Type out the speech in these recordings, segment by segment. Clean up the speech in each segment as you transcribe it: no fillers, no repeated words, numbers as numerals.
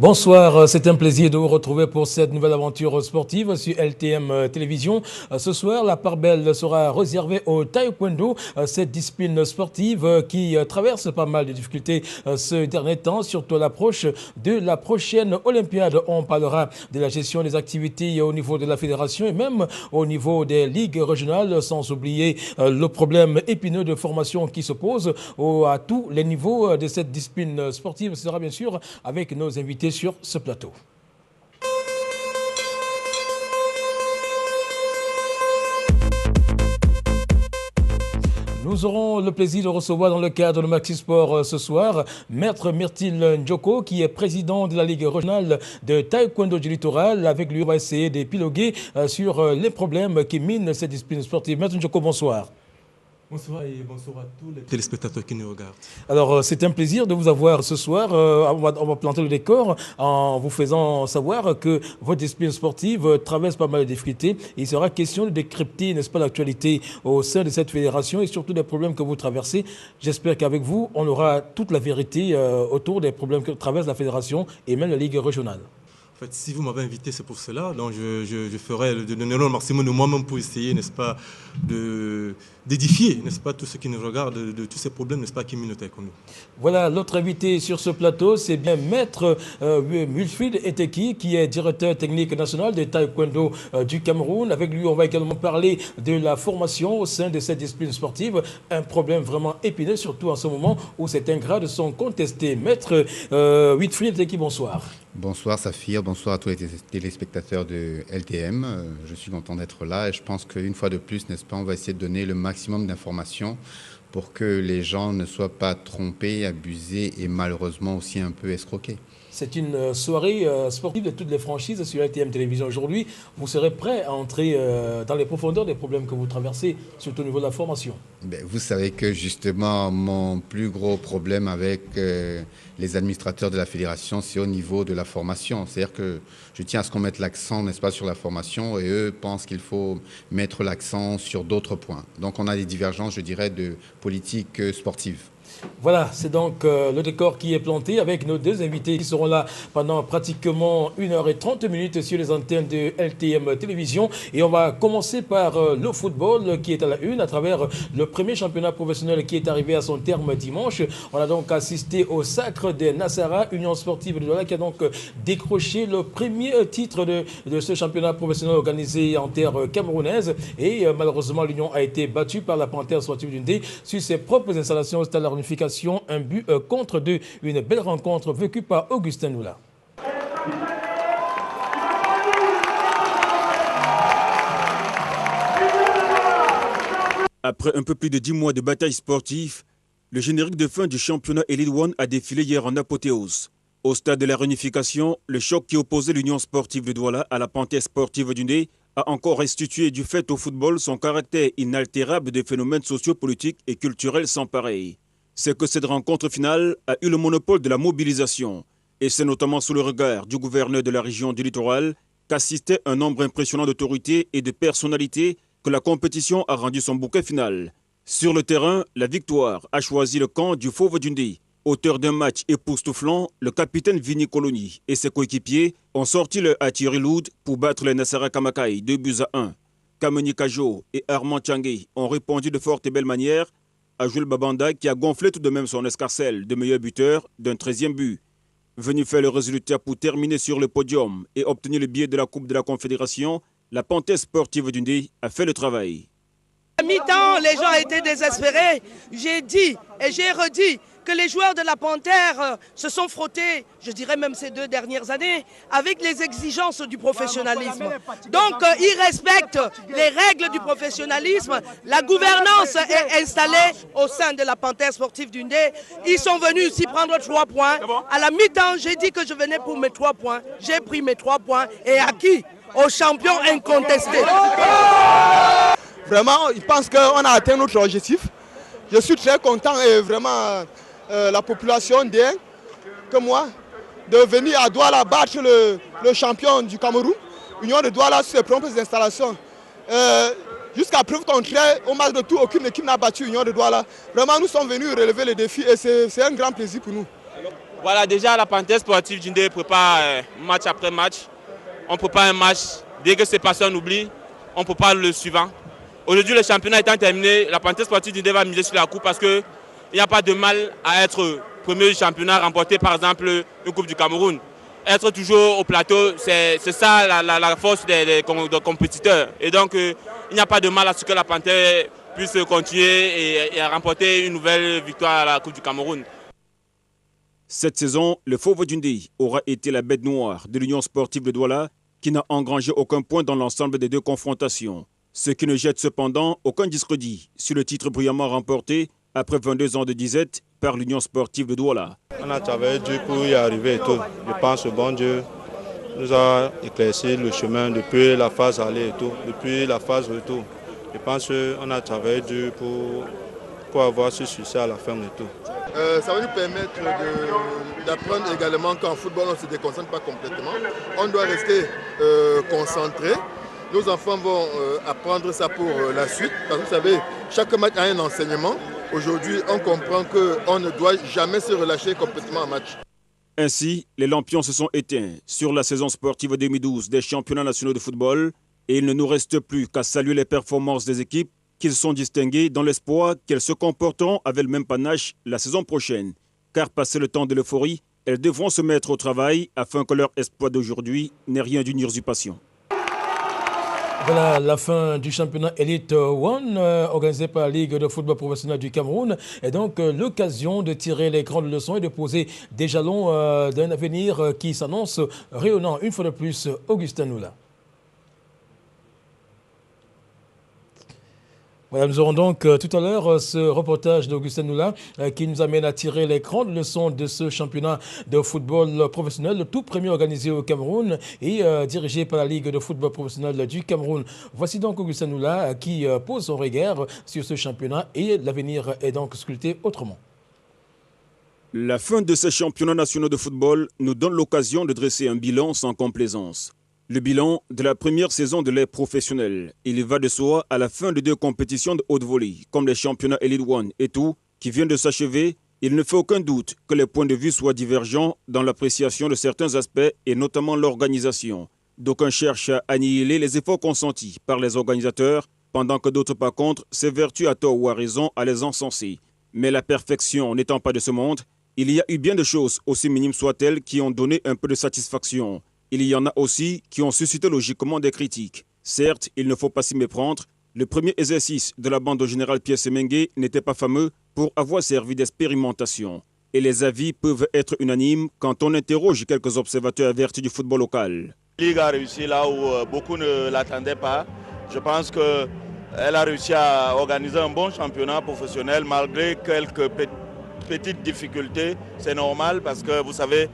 Bonsoir, c'est un plaisir de vous retrouver pour cette nouvelle aventure sportive sur LTM Télévision. Ce soir, la part belle sera réservée au taekwondo, cette discipline sportive qui traverse pas mal de difficultés ce dernier temps, surtout à l'approche de la prochaine Olympiade. On parlera de la gestion des activités au niveau de la fédération et même au niveau des ligues régionales, sans oublier le problème épineux de formation qui se pose à tous les niveaux de cette discipline sportive. Ce sera bien sûr avec nos invités sur ce plateau. Nous aurons le plaisir de recevoir dans le cadre de Maxi Sport ce soir Maître Myrtil Njoko, qui est président de la Ligue régionale de taekwondo du littoral. Avec lui, on va essayer d'épiloguer sur les problèmes qui minent cette discipline sportive. Maître Njoko, bonsoir. Bonsoir et bonsoir à tous les téléspectateurs qui nous regardent. Alors, c'est un plaisir de vous avoir ce soir. On va planter le décor en vous faisant savoir que votre discipline sportive traverse pas mal de difficultés. Il sera question de décrypter, n'est-ce pas, l'actualité au sein de cette fédération et surtout des problèmes que vous traversez. J'espère qu'avec vous, on aura toute la vérité autour des problèmes que traverse la fédération et même la Ligue régionale. En fait, si vous m'avez invité, c'est pour cela. Donc, je ferai de donner le maximum de moi-même pour essayer, n'est-ce pas, d'édifier, n'est-ce pas, tous ceux qui nous regardent de tous ces problèmes, n'est-ce pas, qui minent le taekwondo. Voilà, l'autre invité sur ce plateau, c'est bien Maître Wilfried Eteki, qui est directeur technique national de taekwondo du Cameroun. Avec lui, on va également parler de la formation au sein de cette discipline sportive. Un problème vraiment épineux, surtout en ce moment où certains grades sont contestés. Maître Wilfried Eteki, bonsoir. Bonsoir Saphir, bonsoir à tous les téléspectateurs de LTM. Je suis content d'être là et je pense qu'une fois de plus, n'est-ce pas, on va essayer de donner le maximum d'informations pour que les gens ne soient pas trompés, abusés et malheureusement aussi un peu escroqués. C'est une soirée sportive de toutes les franchises sur LTM Télévision aujourd'hui. Vous serez prêt à entrer dans les profondeurs des problèmes que vous traversez, surtout au niveau de la formation? Vous savez que justement, mon plus gros problème avec les administrateurs de la fédération, c'est au niveau de la formation. C'est-à-dire que je tiens à ce qu'on mette l'accent, n'est-ce pas, sur la formation et eux pensent qu'il faut mettre l'accent sur d'autres points. Donc on a des divergences, je dirais, de politique sportive. Voilà, c'est donc le décor qui est planté avec nos deux invités qui seront là pendant pratiquement 1h30 sur les antennes de LTM Télévision. Et on va commencer par le football qui est à la une à travers le premier championnat professionnel qui est arrivé à son terme dimanche. On a donc assisté au sacre des Nassara, Union sportive de Douala, qui a donc décroché le premier titre de ce championnat professionnel organisé en terre camerounaise. Et malheureusement, l'Union a été battue par la Panthère sportive du Ndé sur ses propres installations au stade de la Réunification. Un but contre deux. Une belle rencontre vécue par Augustin Noula. Après un peu plus de 10 mois de bataille sportive, le générique de fin du championnat Elite One a défilé hier en apothéose. Au stade de la Réunification, le choc qui opposait l'Union sportive de Douala à la Panthère sportive du Ndé a encore restitué du fait au football son caractère inaltérable des phénomènes sociopolitiques et culturels sans pareil. C'est que cette rencontre finale a eu le monopole de la mobilisation. Et c'est notamment sous le regard du gouverneur de la région du littoral qu'assistait un nombre impressionnant d'autorités et de personnalités que la compétition a rendu son bouquet final. Sur le terrain, la victoire a choisi le camp du Fauve du Ndé. Auteur d'un match époustouflant, le capitaine Vini Koloni et ses coéquipiers ont sorti le Atiri Loud pour battre les Nassara Kamakai 2-1. Kameni Kajo et Armand Tchangé ont répondu de forte et belle manière à Jules Babanda qui a gonflé tout de même son escarcelle de meilleur buteur d'un 13e but. Venu faire le résultat pour terminer sur le podium et obtenir le billet de la Coupe de la Confédération, la Panthère sportive du Ndé a fait le travail. À mi-temps, les gens étaient désespérés. J'ai dit et j'ai redit que les joueurs de la Panthère se sont frottés, je dirais même ces 2 dernières années, avec les exigences du professionnalisme. Donc, ils respectent les règles du professionnalisme. La gouvernance est installée au sein de la Panthère sportive du Ndé. Ils sont venus ici prendre 3 points. À la mi-temps, j'ai dit que je venais pour mes 3 points. J'ai pris mes 3 points et acquis au champion incontesté. Vraiment, je pense qu'on a atteint notre objectif. Je suis très content et vraiment la population ndéenne, comme moi, de venir à Douala battre le champion du Cameroun, Union de Douala sur ses propres installations. Jusqu'à preuve contraire, au match de tout, aucune équipe n'a battu Union de Douala. Vraiment, nous sommes venus relever le défi et c'est un grand plaisir pour nous. Voilà, déjà la Panthère sportive d'Indé prépare match après match. On prépare un match, dès que c'est passé on oublie, on prépare le suivant. Aujourd'hui, le championnat étant terminé, la Panthère sportive d'Indé va miser sur la coupe parce qu'il n'y a pas de mal à être premier du championnat, remporter par exemple une Coupe du Cameroun. Être toujours au plateau, c'est ça la force des compétiteurs. Et donc, il n'y a pas de mal à ce que la Panthère puisse continuer et remporter une nouvelle victoire à la Coupe du Cameroun. Cette saison, le Fauve d'Undé aura été la bête noire de l'Union sportive de Douala qui n'a engrangé aucun point dans l'ensemble des deux confrontations. Ce qui ne jette cependant aucun discrédit sur le titre brillamment remporté après 22 ans de disette par l'Union sportive de Douala. On a travaillé dur pour y arriver et tout. Je pense que bon Dieu nous a éclairci le chemin depuis la phase aller et tout, depuis la phase retour. Je pense qu'on a travaillé dur pour avoir ce succès à la fin et tout. Ça va nous permettre d'apprendre également qu'en football on ne se déconcentre pas complètement. On doit rester concentré. Nos enfants vont apprendre ça pour la suite. Parce que vous savez, chaque match a un enseignement. Aujourd'hui, on comprend qu'on ne doit jamais se relâcher complètement en match. Ainsi, les lampions se sont éteints sur la saison sportive 2012 des championnats nationaux de football et il ne nous reste plus qu'à saluer les performances des équipes qui se sont distinguées dans l'espoir qu'elles se comporteront avec le même panache la saison prochaine. Car passé le temps de l'euphorie, elles devront se mettre au travail afin que leur exploit d'aujourd'hui n'ait rien d'une usurpation. Voilà la fin du championnat Elite One organisé par la Ligue de football professionnel du Cameroun. Et donc l'occasion de tirer les grandes leçons et de poser des jalons d'un avenir qui s'annonce rayonnant. Une fois de plus, Augustin Noula. Voilà, nous aurons donc tout à l'heure ce reportage d'Augustin Noula qui nous amène à tirer les grandes leçons de ce championnat de football professionnel, le tout premier organisé au Cameroun et dirigé par la Ligue de football professionnel du Cameroun. Voici donc Augustin Noula qui pose son regard sur ce championnat et l'avenir est donc sculpté autrement. La fin de ces championnats nationaux de football nous donne l'occasion de dresser un bilan sans complaisance. Le bilan de la première saison de l'ère professionnelle. Il va de soi à la fin de deux compétitions de haute volée, comme les championnats Elite One et tout, qui viennent de s'achever. Il ne fait aucun doute que les points de vue soient divergents dans l'appréciation de certains aspects et notamment l'organisation. D'aucuns cherchent à annihiler les efforts consentis par les organisateurs, pendant que d'autres par contre s'évertuent à tort ou à raison à les encenser. Mais la perfection n'étant pas de ce monde, il y a eu bien de choses, aussi minimes soient-elles, qui ont donné un peu de satisfaction. Il y en a aussi qui ont suscité logiquement des critiques. Certes, il ne faut pas s'y méprendre. Le premier exercice de la bande au général Pierre Semengue n'était pas fameux pour avoir servi d'expérimentation. Et les avis peuvent être unanimes quand on interroge quelques observateurs avertis du football local. La Ligue a réussi là où beaucoup ne l'attendaient pas. Je pense qu'elle a réussi à organiser un bon championnat professionnel malgré quelques petites difficultés. C'est normal parce que vous savez,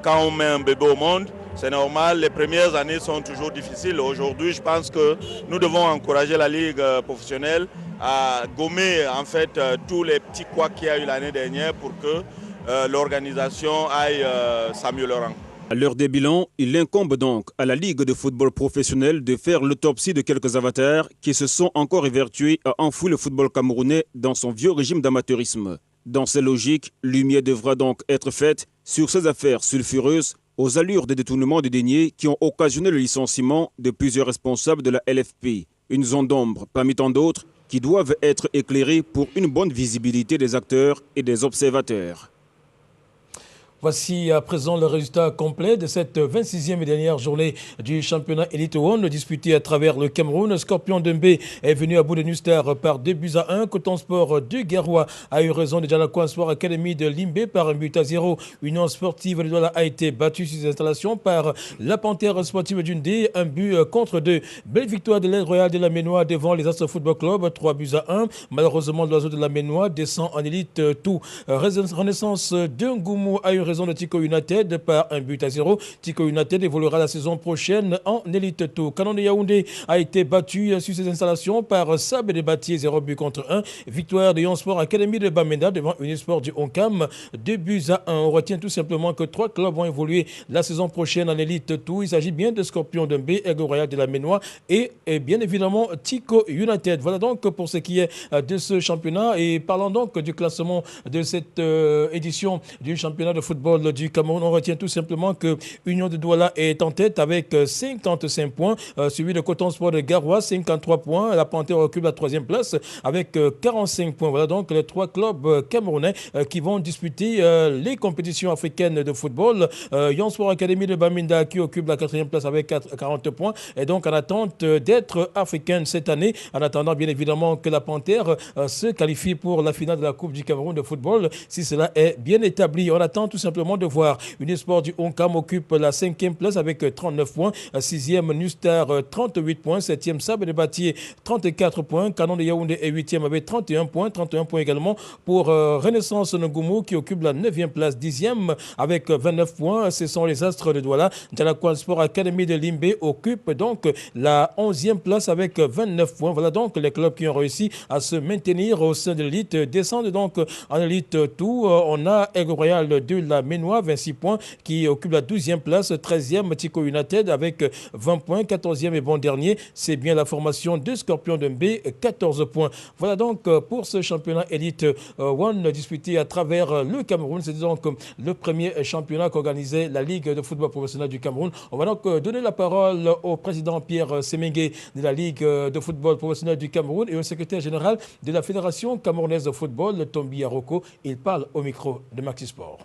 quand on met un bébé au monde, c'est normal, les premières années sont toujours difficiles. Aujourd'hui, je pense que nous devons encourager la Ligue professionnelle à gommer en fait tous les petits couacs qu'il y a eu l'année dernière pour que l'organisation aille s'améliorant. À l'heure des bilans, il incombe donc à la Ligue de football professionnel de faire l'autopsie de quelques avatars qui se sont encore évertués à enfouir le football camerounais dans son vieux régime d'amateurisme. Dans ces logiques, lumière devra donc être faite sur ces affaires sulfureuses aux allures des détournements de deniers qui ont occasionné le licenciement de plusieurs responsables de la LFP. Une zone d'ombre parmi tant d'autres qui doivent être éclairées pour une bonne visibilité des acteurs et des observateurs. Voici à présent le résultat complet de cette 26e et dernière journée du championnat Elite One disputé à travers le Cameroun. Scorpion Dembé est venu à bout de Nustar par 2-1. Coton Sport de Guéroua a eu raison de Jalakouan Sport Academy de Limbé par 1-0. Union sportive de Douala a été battue sur ses installations par la Panthère sportive d'Undé. 1-2. Belle victoire de l'aile royale de la Ménois devant les Astres Football Club 3-1. Malheureusement, l'oiseau de la Ménois descend en élite tout. Renaissance de Ngoumou a eu raison de Tico United par 1-0. Tico United évoluera la saison prochaine en élite 2. Canon de Yaoundé a été battu sur ses installations par Sab de Batier 0-1. Victoire de Yon Sport Academy de Bamenda devant Unisport du Onkam 2-1. On retient tout simplement que 3 clubs vont évoluer la saison prochaine en élite 2. Il s'agit bien de Scorpion Dembé, Aigle Royal de la Ménois et bien évidemment Tico United. Voilà donc pour ce qui est de ce championnat et parlant donc du classement de cette édition du championnat de football football du Cameroun. On retient tout simplement que Union de Douala est en tête avec 55 points, suivi de Coton Sport de Garoua, 53 points. La Panthère occupe la 3e place avec 45 points. Voilà donc les 3 clubs camerounais qui vont disputer les compétitions africaines de football. Yon Sport Academy de Bamenda qui occupe la 4e place avec 40 points et donc en attente d'être africaine cette année, en attendant bien évidemment que la Panthère se qualifie pour la finale de la Coupe du Cameroun de football, si cela est bien établi. On attend tout simplement de voir. Unisport du Oncam occupe la 5e place avec 39 points, 6e Nustar 38 points, 7e Sable de Batier 34 points, Canon de Yaoundé est 8e avec 31 points également pour Renaissance Ngoumou qui occupe la 9e place, 10e avec 29 points. Ce sont les Astres de Douala. Jalakwan Sport Academy de Limbé occupe donc la 11e place avec 29 points. Voilà donc les clubs qui ont réussi à se maintenir au sein de l'élite, descendent donc en élite tout. On a Aigle Royal de la Ménois, 26 points, qui occupe la 12e place, 13e Tico United avec 20 points, 14e et bon dernier, c'est bien la formation de Scorpion de Mbé, 14 points. Voilà donc pour ce championnat élite One disputé à travers le Cameroun. C'est donc le premier championnat qu'organisait la Ligue de football professionnel du Cameroun. On va donc donner la parole au président Pierre Semengue de la Ligue de football professionnel du Cameroun et au secrétaire général de la Fédération camerounaise de football, Tombi Aroko. Il parle au micro de Maxi Sport.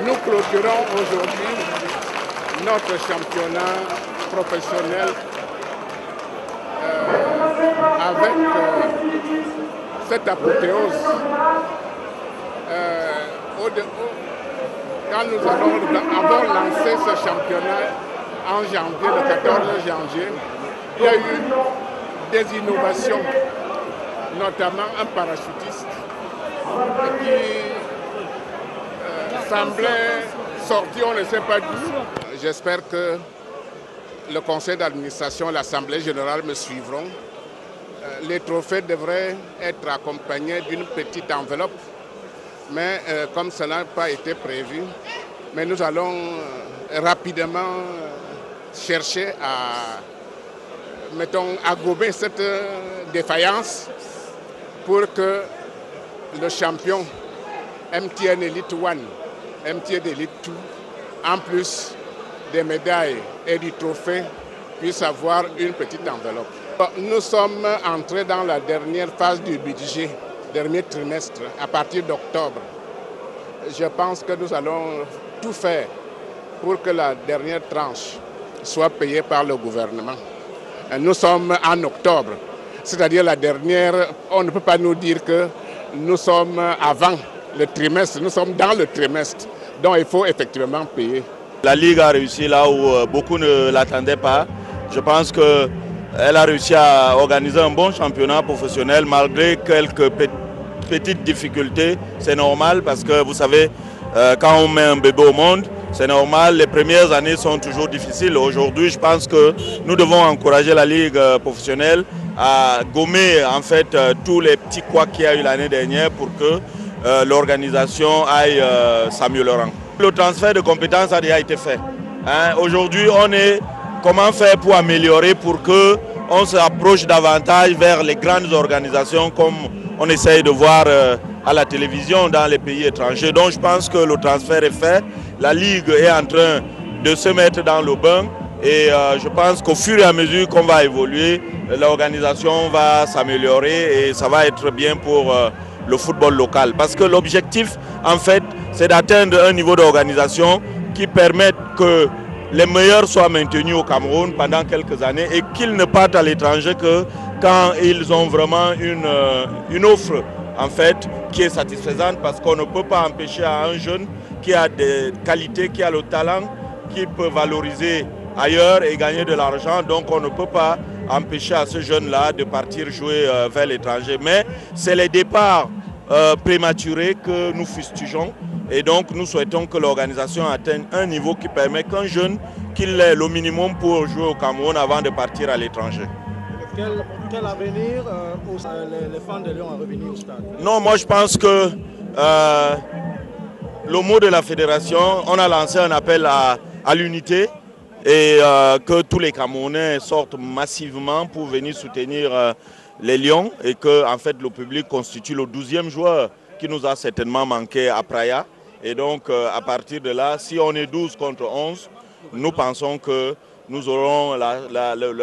Nous clôturons aujourd'hui notre championnat professionnel avec cette apothéose. Quand nous avons lancé ce championnat en janvier, le 14 janvier, il y a eu des innovations, notamment un parachutiste qui semblait sorti, on ne sait pas d'où. J'espère que le conseil d'administration et l'Assemblée générale me suivront. Les trophées devraient être accompagnés d'une petite enveloppe, mais comme cela n'a pas été prévu, mais nous allons rapidement chercher à gober cette défaillance pour que le champion MTN Elite One, MTN Elite 2, en plus des médailles et du trophée, puisse avoir une petite enveloppe. Nous sommes entrés dans la dernière phase du budget, dernier trimestre, à partir d'octobre. Je pense que nous allons tout faire pour que la dernière tranche soit payée par le gouvernement. Nous sommes en octobre, c'est-à-dire la dernière, on ne peut pas nous dire que nous sommes avant le trimestre, nous sommes dans le trimestre, donc il faut effectivement payer. La Ligue a réussi là où beaucoup ne l'attendaient pas. Je pense qu'elle a réussi à organiser un bon championnat professionnel malgré quelques petites difficultés. C'est normal parce que vous savez, quand on met un bébé au monde, c'est normal, les premières années sont toujours difficiles. Aujourd'hui, je pense que nous devons encourager la Ligue professionnelle à gommer en fait tous les petits couacs qu'il y a eu l'année dernière pour que l'organisation aille s'améliorant. Le transfert de compétences a déjà été fait. Aujourd'hui, on est comment faire pour améliorer, pour qu'on se rapproche davantage vers les grandes organisations comme on essaye de voir à la télévision dans les pays étrangers. Donc je pense que le transfert est fait. La Ligue est en train de se mettre dans le bain et je pense qu'au fur et à mesure qu'on va évoluer, l'organisation va s'améliorer et ça va être bien pour le football local. Parce que l'objectif, en fait, c'est d'atteindre un niveau d'organisation qui permette que les meilleurs soient maintenus au Cameroun pendant quelques années et qu'ils ne partent à l'étranger que quand ils ont vraiment une offre en fait, qui est satisfaisante, parce qu'on ne peut pas empêcher à un jeune qui a des qualités, qui a le talent, qui peut valoriser ailleurs et gagner de l'argent. Donc on ne peut pas empêcher à ce jeune-là de partir jouer vers l'étranger. Mais c'est les départs prématurés que nous fustigeons. Et donc nous souhaitons que l'organisation atteigne un niveau qui permet qu'un jeune qu'il ait le minimum pour jouer au Cameroun avant de partir à l'étranger. Quel avenir les fans de Lyon à revenir au stade? Non, moi je pense que le mot de la fédération, on a lancé un appel à l'unité et que tous les Camerounais sortent massivement pour venir soutenir les Lions et que en fait, le public constitue le 12e joueur qui nous a certainement manqué à Praia. Et donc, à partir de là, si on est 12 contre 11, nous pensons que nous aurons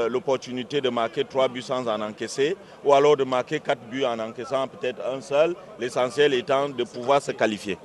l'opportunité de marquer 3 buts sans en encaisser, ou alors de marquer 4 buts en encaissant peut-être un seul, l'essentiel étant de pouvoir se qualifier.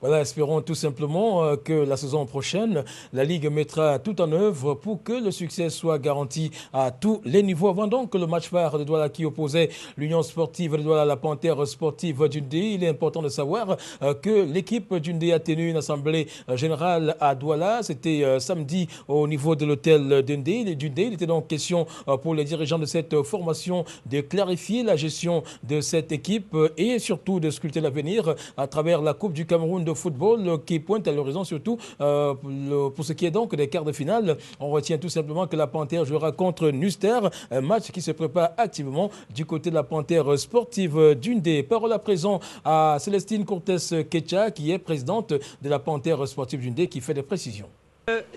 Voilà, espérons tout simplement que la saison prochaine, la Ligue mettra tout en œuvre pour que le succès soit garanti à tous les niveaux. Avant donc le match phare de Douala qui opposait l'Union sportive de Douala à la Panthère sportive d'Undé, il est important de savoir que l'équipe d'Undé a tenu une assemblée générale à Douala. C'était samedi au niveau de l'hôtel d'Undé. Il était donc question pour les dirigeants de cette formation de clarifier la gestion de cette équipe et surtout de sculpter l'avenir à travers la Coupe du Cameroun de football qui pointe à l'horizon, surtout pour ce qui est donc des quarts de finale. On retient tout simplement que la Panthère jouera contre Nuster, un match qui se prépare activement du côté de la Panthère sportive d'Undé. Parole à présent à Célestine Cortés-Kecha, qui est présidente de la Panthère sportive d'Undé, qui fait des précisions.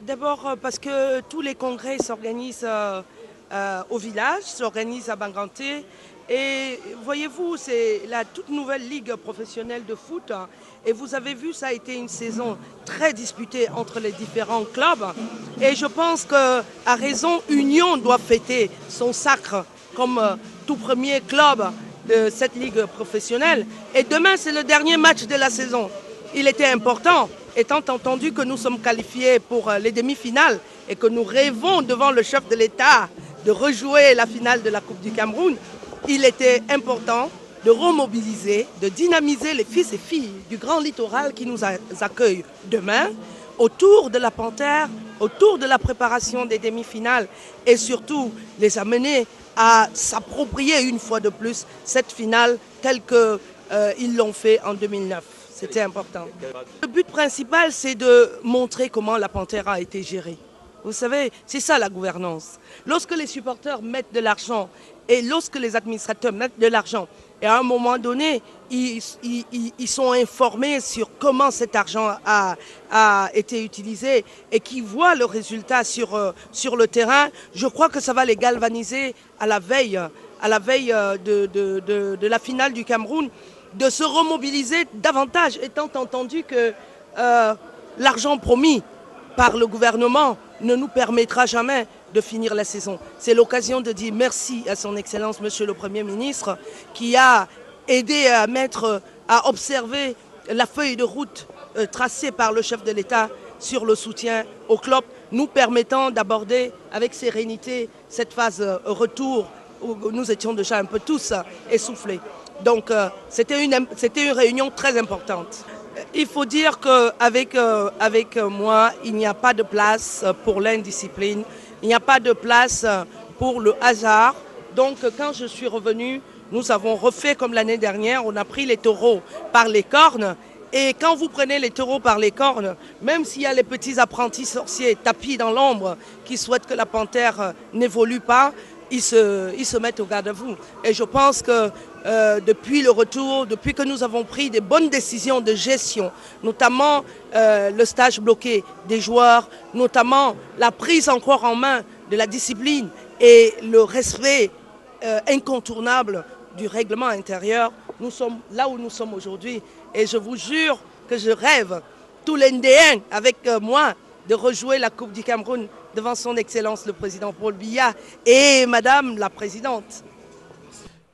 D'abord parce que tous les congrès s'organisent au village, s'organisent à Banganté. Et voyez-vous, c'est la toute nouvelle ligue professionnelle de foot. Et vous avez vu, ça a été une saison très disputée entre les différents clubs. Et je pense qu'à raison, Union doit fêter son sacre comme tout premier club de cette ligue professionnelle. Et demain, c'est le dernier match de la saison. Il était important, étant entendu que nous sommes qualifiés pour les demi-finales et que nous rêvons devant le chef de l'État de rejouer la finale de la Coupe du Cameroun. Il était important de remobiliser, de dynamiser les fils et filles du Grand Littoral qui nous accueillent demain autour de la Panthère, autour de la préparation des demi-finales et surtout les amener à s'approprier une fois de plus cette finale telle qu'ils l'ont fait en 2009. C'était important. Le but principal, c'est de montrer comment la Panthère a été gérée. Vous savez, c'est ça la gouvernance. Lorsque les supporters mettent de l'argent et lorsque les administrateurs mettent de l'argent, et à un moment donné, ils sont informés sur comment cet argent a été utilisé et qui voient le résultat sur le terrain, je crois que ça va les galvaniser à la veille de la finale du Cameroun, de se remobiliser davantage, étant entendu que l'argent promis par le gouvernement ne nous permettra jamais de finir la saison. C'est l'occasion de dire merci à son Excellence, Monsieur le Premier ministre, qui a aidé à observer la feuille de route tracée par le chef de l'État sur le soutien au club, nous permettant d'aborder avec sérénité cette phase retour où nous étions déjà un peu tous essoufflés. Donc c'était une réunion très importante. Il faut dire qu'avec moi, il n'y a pas de place pour l'indiscipline, il n'y a pas de place pour le hasard. Donc quand je suis revenue, nous avons refait comme l'année dernière, on a pris les taureaux par les cornes. Et quand vous prenez les taureaux par les cornes, même s'il y a les petits apprentis sorciers tapis dans l'ombre qui souhaitent que la panthère n'évolue pas, ils se mettent au garde à vous. Et je pense que depuis le retour, depuis que nous avons pris des bonnes décisions de gestion, notamment le stage bloqué des joueurs, notamment la prise encore en main de la discipline et le respect incontournable du règlement intérieur, nous sommes là où nous sommes aujourd'hui. Et je vous jure que je rêve, tous les Ndéens avec moi, de rejouer la Coupe du Cameroun devant son Excellence le Président Paul Biya et Madame la Présidente.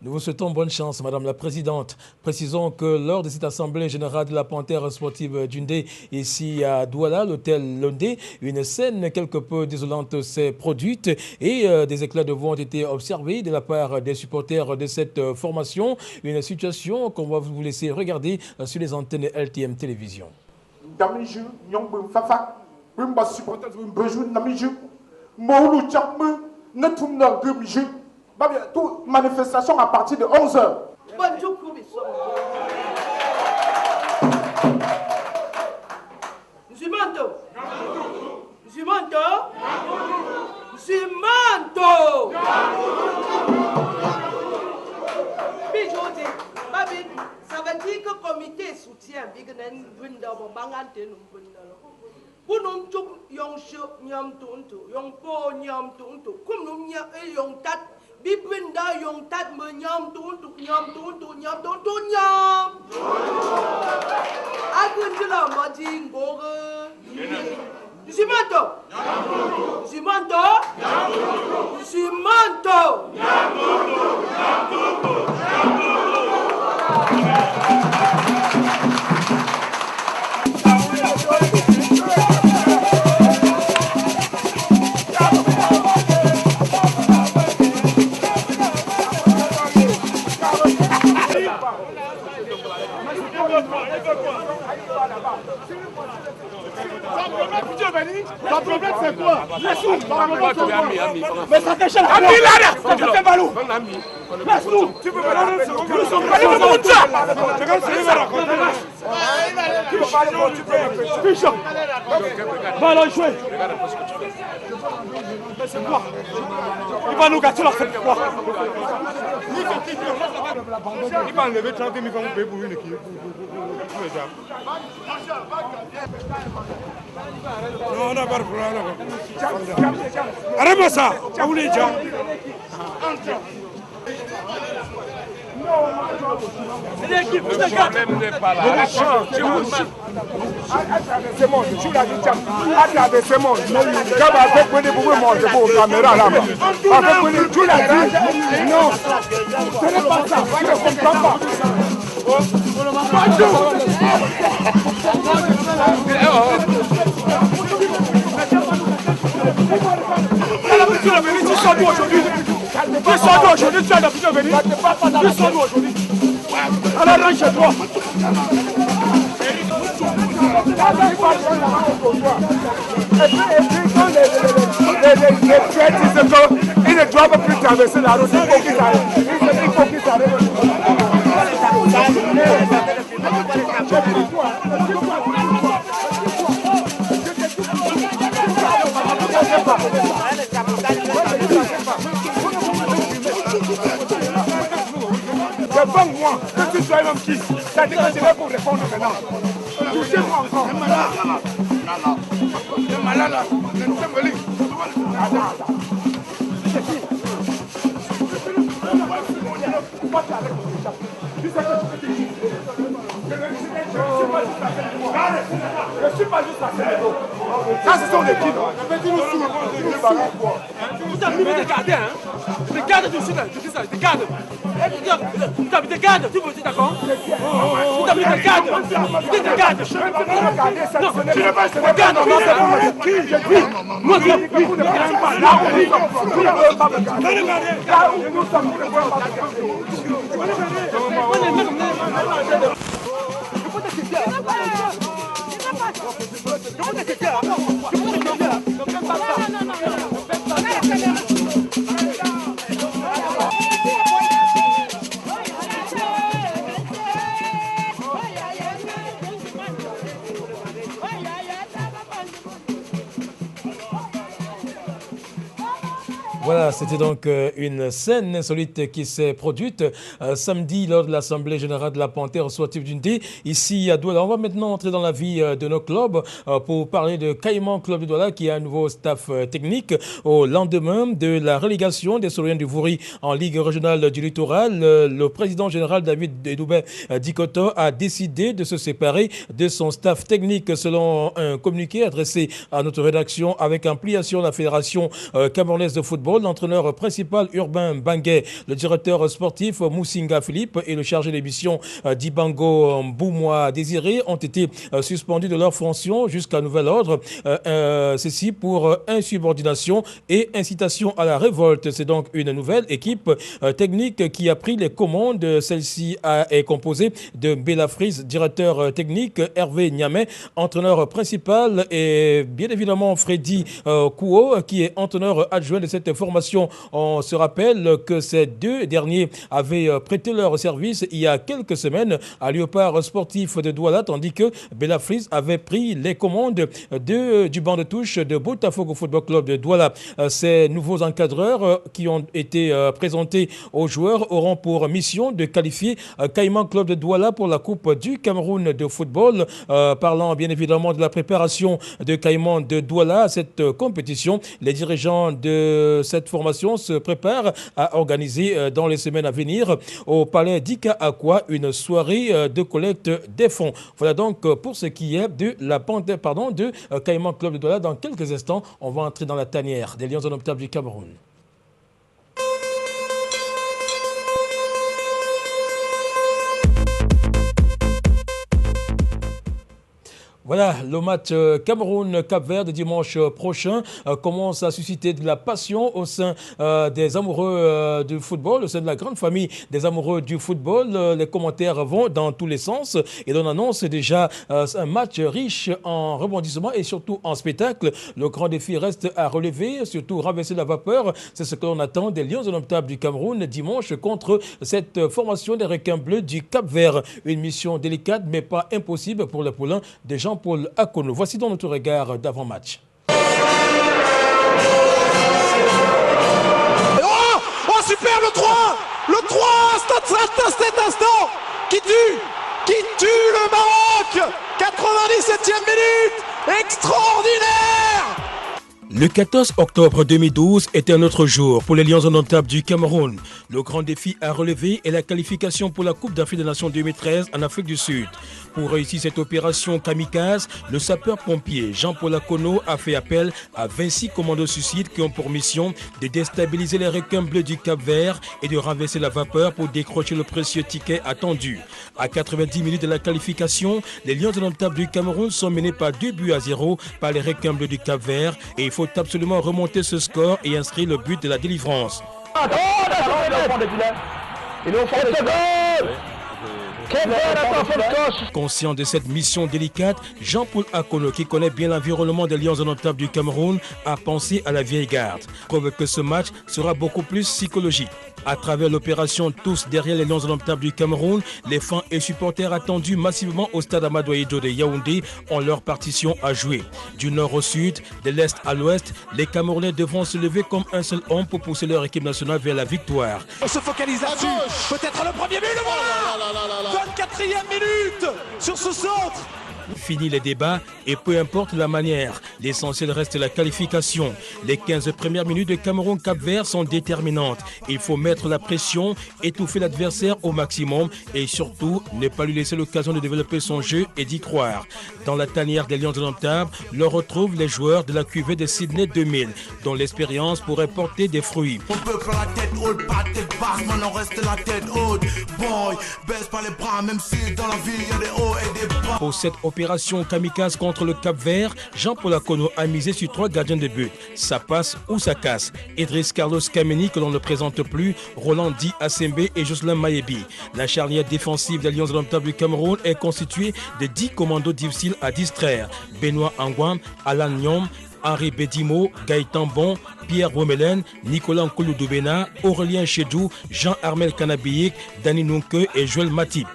Nous vous souhaitons bonne chance, Madame la Présidente. Précisons que lors de cette Assemblée générale de la Panthère sportive d'Undé, ici à Douala, l'hôtel Londé, une scène quelque peu désolante s'est produite et des éclats de voix ont été observés de la part des supporters de cette formation. Une situation qu'on va vous laisser regarder sur les antennes LTM Télévision. Toute manifestation à partir de 11h. Ça veut dire que le comité soutient. Pour nous, nous Bibinda yung tat menyam tuntuk nyam tuntuk nyam tuntuk nyam. Ton problème c'est quoi? Mais ça t'échappe quoi? Ça te fait ballot. Laisse-nous. Tu peux pas nous sommes pas comme ça. Tu peux parler, tu peux. Bishop. Ballon joué. Mais c'est quoi? Il va nous gâter la fête quoi? Il va enlever 30 000 francs pour une équipe. Non, on n'a pas de problème. Arrête-moi ça. Ça voulait dire. Toi-même n'est pas là. C'est bon, tu l'as dit, c'est bon. Quand on va prendre pour manger pour la caméra là-bas. Tu l'as dit. Non, ce n'est pas ça. Je ne comprends pas. Tu l'as venu, tu sors d'où aujourd'hui? Tu sors d'où aujourd'hui? Tu as l'habitude de venir? Tu sors d'où aujourd'hui? Alors rentre chez toi. Et puis quand les tueurs disent qu'ils ne doivent plus traverser la route, il faut qu'ils arrivent. Réponds-moi, que tu sois un homme qui. Ça dit que je vais pour répondre maintenant. Touchez-moi encore. C'est malade là. Je suis pas juste à Sénégal. Ça, ce sont des kids. Vous avez mis des gardes, hein? Des gardes, tu dis ça, des gardes. Vous avez des gardes, tu veux dire d'accord? Vous avez des gardes. Vous êtes des gardes. Non, tu ne vas pas garde. Moi, je dis que vous ne pouvez pas. Là où nous sommes, vous ne pouvez pas me garder. Là où nous sommes, vous ne pouvez pas me garder. Voilà, c'était donc une scène insolite qui s'est produite samedi lors de l'Assemblée générale de la Panthère sportive d'Unité ici à Douala. On va maintenant entrer dans la vie de nos clubs pour parler de Caïman Club de Douala qui a un nouveau staff technique au lendemain de la relégation des Sauriens du Vouri en Ligue régionale du Littoral. Le président général David Edoubé Dikoto a décidé de se séparer de son staff technique selon un communiqué adressé à notre rédaction avec ampliation de la Fédération camerounaise de football. L'entraîneur principal Urbain Banguet, le directeur sportif Moussinga Philippe et le chargé d'émission Dibango Boumoua Désiré ont été suspendus de leur fonction jusqu'à nouvel ordre. Ceci pour insubordination et incitation à la révolte. C'est donc une nouvelle équipe technique qui a pris les commandes. Celle-ci est composée de Bella Frise, directeur technique, Hervé Niamé, entraîneur principal et bien évidemment Freddy Kouo qui est entraîneur adjoint de cette formation. On se rappelle que ces deux derniers avaient prêté leur service il y a quelques semaines à Léopard Sportif de Douala, tandis que Bella Frise avait pris les commandes du banc de touche de Botafogo Football Club de Douala. Ces nouveaux encadreurs qui ont été présentés aux joueurs auront pour mission de qualifier Caïman Club de Douala pour la Coupe du Cameroun de football. Parlant bien évidemment de la préparation de Caïman de Douala à cette compétition, les dirigeants de cette formation se prépare à organiser dans les semaines à venir au palais d'Ika Aqua une soirée de collecte des fonds. Voilà donc pour ce qui est de la Panthère, de Caïman Club de Douala. Dans quelques instants, on va entrer dans la tanière des Lions indomptables du Cameroun. Voilà, le match Cameroun-Cap-Vert de dimanche prochain commence à susciter de la passion au sein des amoureux du football, au sein de la grande famille des amoureux du football. Les commentaires vont dans tous les sens et l'on annonce déjà un match riche en rebondissements et surtout en spectacle. Le grand défi reste à relever, surtout renverser la vapeur. C'est ce que l'on attend des Lions indomptables du Cameroun dimanche contre cette formation des requins bleus du Cap-Vert. Une mission délicate mais pas impossible pour les poulains de Jean-Paul Akono. Voici donc notre regard d'avant-match. Oh, super, le 3 cet instant qui tue le Maroc. 97e minute, extraordinaire. Le 14 octobre 2012 était un autre jour pour les Lions indomptables du Cameroun. Le grand défi à relever est la qualification pour la Coupe d'Afrique des Nations 2013 en Afrique du Sud. Pour réussir cette opération kamikaze, le sapeur-pompier Jean-Paul Akono a fait appel à 26 commandos suicides qui ont pour mission de déstabiliser les requins bleus du Cap-Vert et de renverser la vapeur pour décrocher le précieux ticket attendu. À 90 minutes de la qualification, les Lions indomptables du Cameroun sont menés par 2-0 par les requins bleus du Cap-Vert et il faut absolument remonter ce score et inscrire le but de la délivrance. Conscient de cette mission délicate, Jean-Paul Akono, qui connaît bien l'environnement des Lions indomptables du Cameroun, a pensé à la vieille garde. Preuve que ce match sera beaucoup plus psychologique. À travers l'opération Tous derrière les Lions indomptables du Cameroun, les fans et supporters attendus massivement au stade Amadou Ahidjo de Yaoundé ont leur partition à jouer. Du nord au sud, de l'est à l'ouest, les Camerounais devront se lever comme un seul homme pour pousser leur équipe nationale vers la victoire. On se focalise là-dessus. Peut-être le premier but, le voilà. 24e minute sur ce centre. Fini les débats et peu importe la manière, l'essentiel reste la qualification. Les 15 premières minutes de Cameroun-Cap-Vert sont déterminantes. Il faut mettre la pression, étouffer l'adversaire au maximum et surtout ne pas lui laisser l'occasion de développer son jeu et d'y croire. Dans la tanière des Lions indomptables, l'on retrouve les joueurs de la cuvée de Sydney 2000, dont l'expérience pourrait porter des fruits. On peut pas la tête haute, pas tête basse, maintenant reste la tête haute. Boy, baisse pas les bras, même si dans la vie il y a des hauts et des bas. Pour cette opération kamikaze contre le Cap-Vert, Jean-Paul Akono a misé sur 3 gardiens de but. Ça passe ou ça casse. Idriss Carlos Kameni, que l'on ne présente plus, Roland Di Asembe et Jocelyn Mayebi. La charnière défensive des Lions indomptables du Cameroun est constituée de 10 commandos difficiles à distraire. Benoît Angouam, Alan Nyom, Henri Bedimo, Gaëtan Bon, Pierre Romelen, Nicolas Nkouloudoubena, Aurélien Chedou, Jean-Armel Kanabiyik, Dani Nunke et Joël Matip.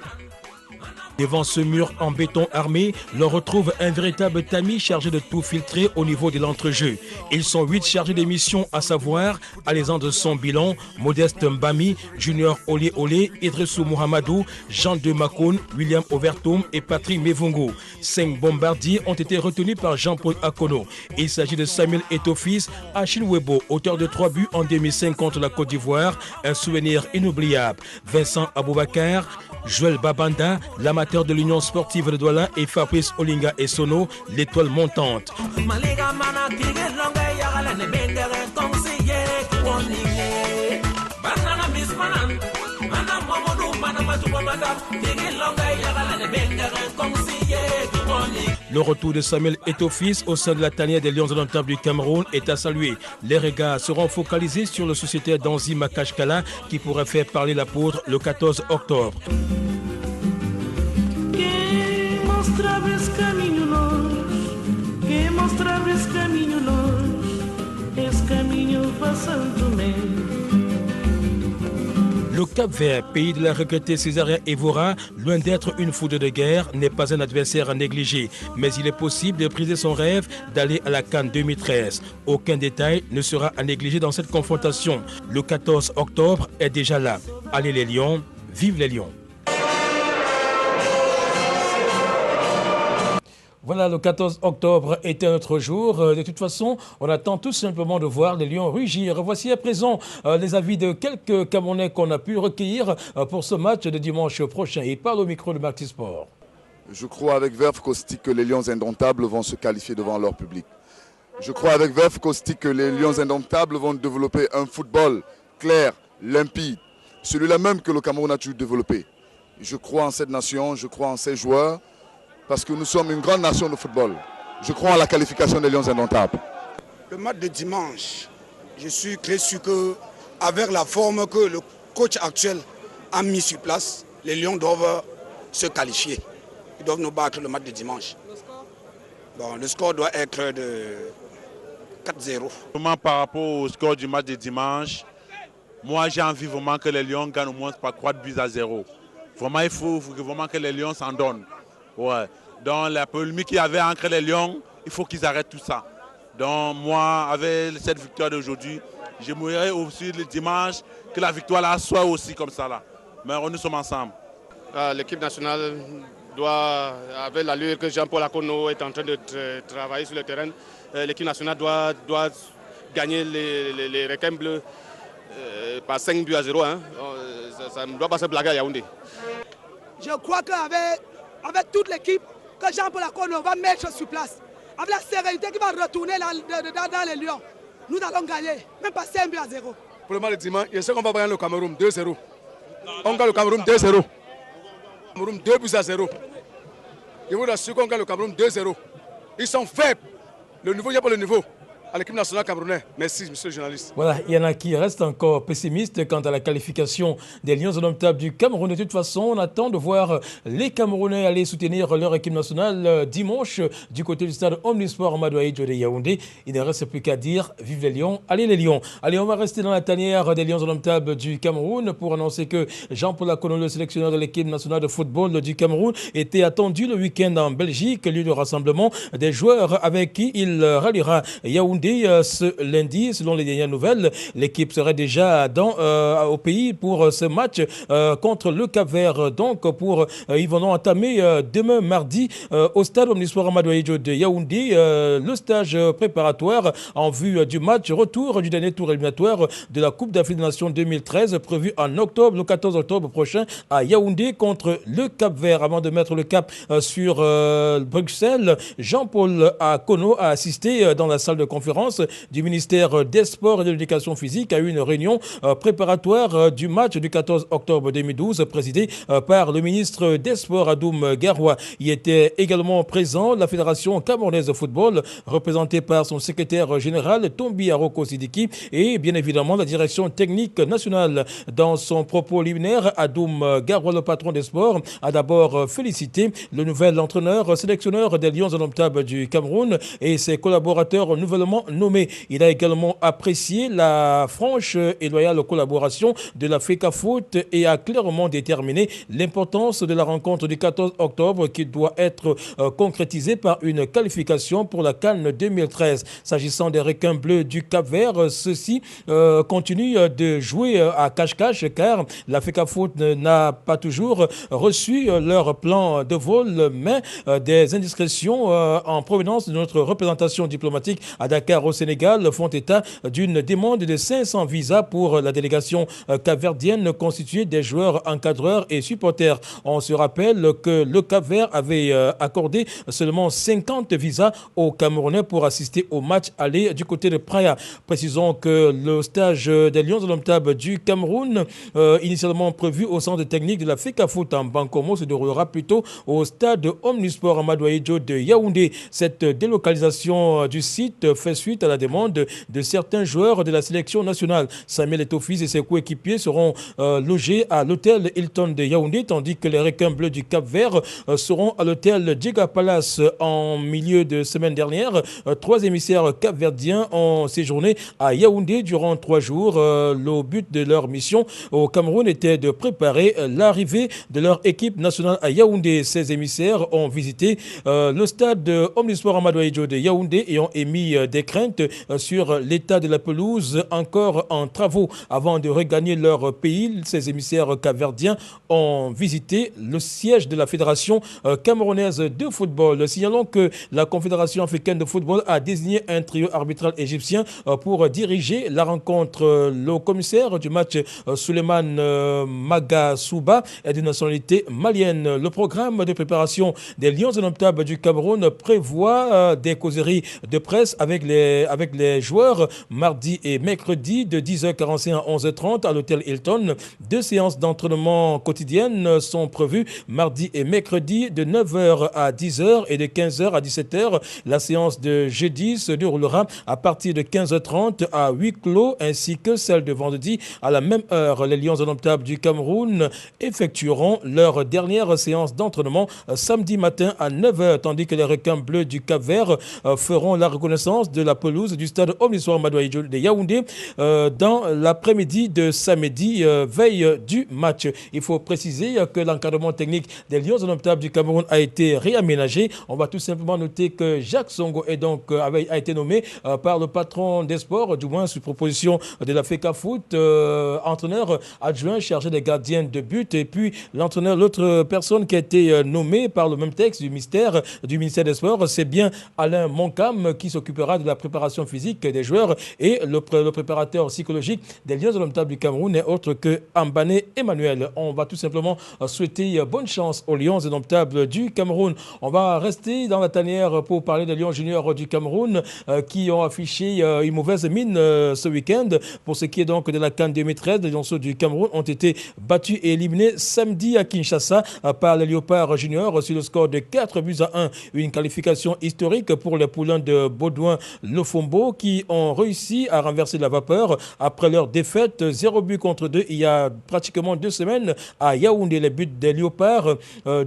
Devant ce mur en béton armé, l'on retrouve un véritable tamis chargé de tout filtrer au niveau de l'entrejeu. Ils sont 8 chargés des missions, à savoir Alexandre Sombilon, Modeste Mbami, Junior Olé Olé, Idrissou Mohamedou, Jean de Makoun, William Overtoum et Patrick Mevungo. 5 bombardiers ont été retenus par Jean-Paul Akono. Il s'agit de Samuel Etofis, Achille Webo, auteur de 3 buts en 2005 contre la Côte d'Ivoire, un souvenir inoubliable. Vincent Aboubakar, Joël Babanda, l'amateur de l'Union sportive de Douala et Fabrice Olinga et Sono, l'étoile montante. Le retour de Samuel Etofis au sein de la tanière des Lions indomptables du Cameroun est à saluer. Les regards seront focalisés sur le sociétaire Danzi Makashkala qui pourrait faire parler la poudre le 14 octobre. Le Cap-Vert, pays de la regrettée Césarien Evora, loin d'être une foudre de guerre, n'est pas un adversaire à négliger. Mais il est possible de briser son rêve d'aller à la CAN 2013. Aucun détail ne sera à négliger dans cette confrontation. Le 14 octobre est déjà là. Allez les Lions, vive les Lions! Voilà, le 14 octobre était notre jour. De toute façon, on attend tout simplement de voir les Lions rugir. Voici à présent les avis de quelques Camerounais qu'on a pu recueillir pour ce match de dimanche prochain. Il parle au micro de Maxi Sport. Je crois avec verve caustique que les Lions indomptables vont se qualifier devant leur public. Je crois avec verve caustique que les Lions indomptables vont développer un football clair, limpide, celui-là même que le Cameroun a toujours développé. Je crois en cette nation, je crois en ses joueurs, parce que nous sommes une grande nation de football. Je crois en la qualification des Lions indomptables. Le match de dimanche, je suis très sûr qu'avec la forme que le coach actuel a mis sur place, les Lions doivent se qualifier. Ils doivent nous battre le match de dimanche. Bon, le score doit être de 4-0. Par rapport au score du match de dimanche, moi j'ai envie vraiment que les Lions gagnent au moins par 4 buts à 0. Vraiment, il faut vraiment que les Lions s'en donnent. Ouais. Dans la polémique qu'il y avait entre les Lions, il faut qu'ils arrêtent tout ça. Donc moi, avec cette victoire d'aujourd'hui, j'aimerais aussi le dimanche que la victoire là soit aussi comme ça là. Mais nous sommes ensemble. L'équipe nationale doit, avec l'allure que Jean-Paul Akono est en train de travailler sur le terrain, l'équipe nationale doit gagner les requins bleus par 5 buts à 0. Hein. Ça ne doit pas se blaguer à Yaoundé. Je crois qu'avec toute l'équipe que Jean-Paul Akono va mettre sur place, avec la sérénité qui va retourner dans les Lions, nous allons gagner, même pas 5 buts à 0. Pour le match de dimanche, je sais qu'on va gagner le Cameroun 2-0. On gagne le Cameroun 2-0. Cameroun 2 buts à 0. Je vous assure qu'on gagne le Cameroun 2-0. Ils sont faibles. Le niveau, il n'y a pas le niveau à l'équipe nationale camerounaise. Merci, monsieur le journaliste. Voilà, il y en a qui restent encore pessimistes quant à la qualification des Lions indomptables du Cameroun. De toute façon, on attend de voir les Camerounais aller soutenir leur équipe nationale dimanche du côté du stade Omnisport Amadou Ahidjo de Yaoundé. Il ne reste plus qu'à dire vive les Lions, allez les Lions. Allez, on va rester dans la tanière des Lions indomptables du Cameroun pour annoncer que Jean-Paul Akono, le sélectionneur de l'équipe nationale de football du Cameroun, était attendu le week-end en Belgique, lieu de rassemblement des joueurs avec qui il ralliera Yaoundé. Ce lundi, selon les dernières nouvelles, l'équipe serait déjà au pays pour ce match contre le Cap-Vert. Donc, ils vont entamer demain mardi au stade Omnisport Amadou Ahidjo de Yaoundé le stage préparatoire en vue du match retour du dernier tour éliminatoire de la Coupe d'Afrique des Nations 2013 prévu en octobre, le 14 octobre prochain à Yaoundé contre le Cap-Vert. Avant de mettre le cap sur Bruxelles, Jean-Paul Akono a assisté dans la salle de conférence du ministère des Sports et de l'Éducation physique à une réunion préparatoire du match du 14 octobre 2012 présidée par le ministre des Sports Adoum Garoua. Y était également présent la Fédération camerounaise de football représentée par son secrétaire général Tombi Aroko Sidiki et bien évidemment la direction technique nationale. Dans son propos liminaire, Adoum Garoua, le patron des sports, a d'abord félicité le nouvel entraîneur sélectionneur des Lions indomptables du Cameroun et ses collaborateurs nouvellement nommé. Il a également apprécié la franche et loyale collaboration de la FECAFOOT et a clairement déterminé l'importance de la rencontre du 14 octobre qui doit être concrétisée par une qualification pour la CAN 2013. S'agissant des requins bleus du Cap-Vert, ceux-ci continuent de jouer à cache-cache car la FECAFOOT n'a pas toujours reçu leur plan de vol, mais des indiscrétions en provenance de notre représentation diplomatique à Dakar au Sénégal font état d'une demande de 500 visas pour la délégation capverdienne constituée des joueurs, encadreurs et supporters. On se rappelle que le Cap-Vert avait accordé seulement 50 visas aux Camerounais pour assister au match aller du côté de Praia. Précisons que le stage des Lions indomptables du Cameroun, initialement prévu au centre technique de la FECAFOOT en Bankomo, se déroulera plutôt au stade Omnisport Amadou Ahidjo de Yaoundé. Cette délocalisation du site fait suite à la demande de certains joueurs de la sélection nationale. Samuel Eto'o-Fils et ses coéquipiers seront logés à l'hôtel Hilton de Yaoundé, tandis que les requins bleus du Cap-Vert seront à l'hôtel Djega Palace. En milieu de semaine dernière, 3 émissaires capverdiens ont séjourné à Yaoundé durant 3 jours. Le but de leur mission au Cameroun était de préparer l'arrivée de leur équipe nationale à Yaoundé. Ces émissaires ont visité le stade Omnisport Amadou Ahidjo de Yaoundé et ont émis des craintes sur l'état de la pelouse encore en travaux. Avant de regagner leur pays, ces émissaires capverdiens ont visité le siège de la Fédération camerounaise de football. Signalons que la Confédération africaine de football a désigné un trio arbitral égyptien pour diriger la rencontre. Le commissaire du match, Souleymane Magasouba, est de nationalité malienne. Le programme de préparation des Lions indomptables du Cameroun prévoit des causeries de presse avec les joueurs mardi et mercredi de 10h45 à 11h30 à l'hôtel Hilton. 2 séances d'entraînement quotidiennes sont prévues mardi et mercredi de 9h à 10h et de 15h à 17h. La séance de jeudi se déroulera à partir de 15h30 à huis clos ainsi que celle de vendredi à la même heure. Les Lions indomptables du Cameroun effectueront leur dernière séance d'entraînement samedi matin à 9h, tandis que les requins bleus du Cap-Vert feront la reconnaissance de la pelouse du stade Omnisoir Madouaïdjo de Yaoundé dans l'après-midi de samedi, veille du match. Il faut préciser que l'encadrement technique des Lions indomptables du Cameroun a été réaménagé. On va tout simplement noter que Jacques Songo a été nommé par le patron des sports, du moins sur proposition de la FECAFOOT, entraîneur adjoint chargé des gardiens de but. Et puis l'autre personne qui a été nommée par le même texte du ministère des Sports, c'est bien Alain Moncam qui s'occupera de la préparation physique des joueurs, et le préparateur psychologique des Lions indomptables du Cameroun n'est autre que Ambane Emmanuel. On va tout simplement souhaiter bonne chance aux Lions indomptables du Cameroun. On va rester dans la tanière pour parler des Lions juniors du Cameroun qui ont affiché une mauvaise mine ce week-end. Pour ce qui est donc de la CAN 2013, les Lionceaux du Cameroun ont été battus et éliminés samedi à Kinshasa par les Léopards juniors sur le score de 4-1. Une qualification historique pour les poulains de Baudouin-Lofombo qui ont réussi à renverser la vapeur après leur défaite 0-2 il y a pratiquement 2 semaines à Yaoundé. Les buts des Léopards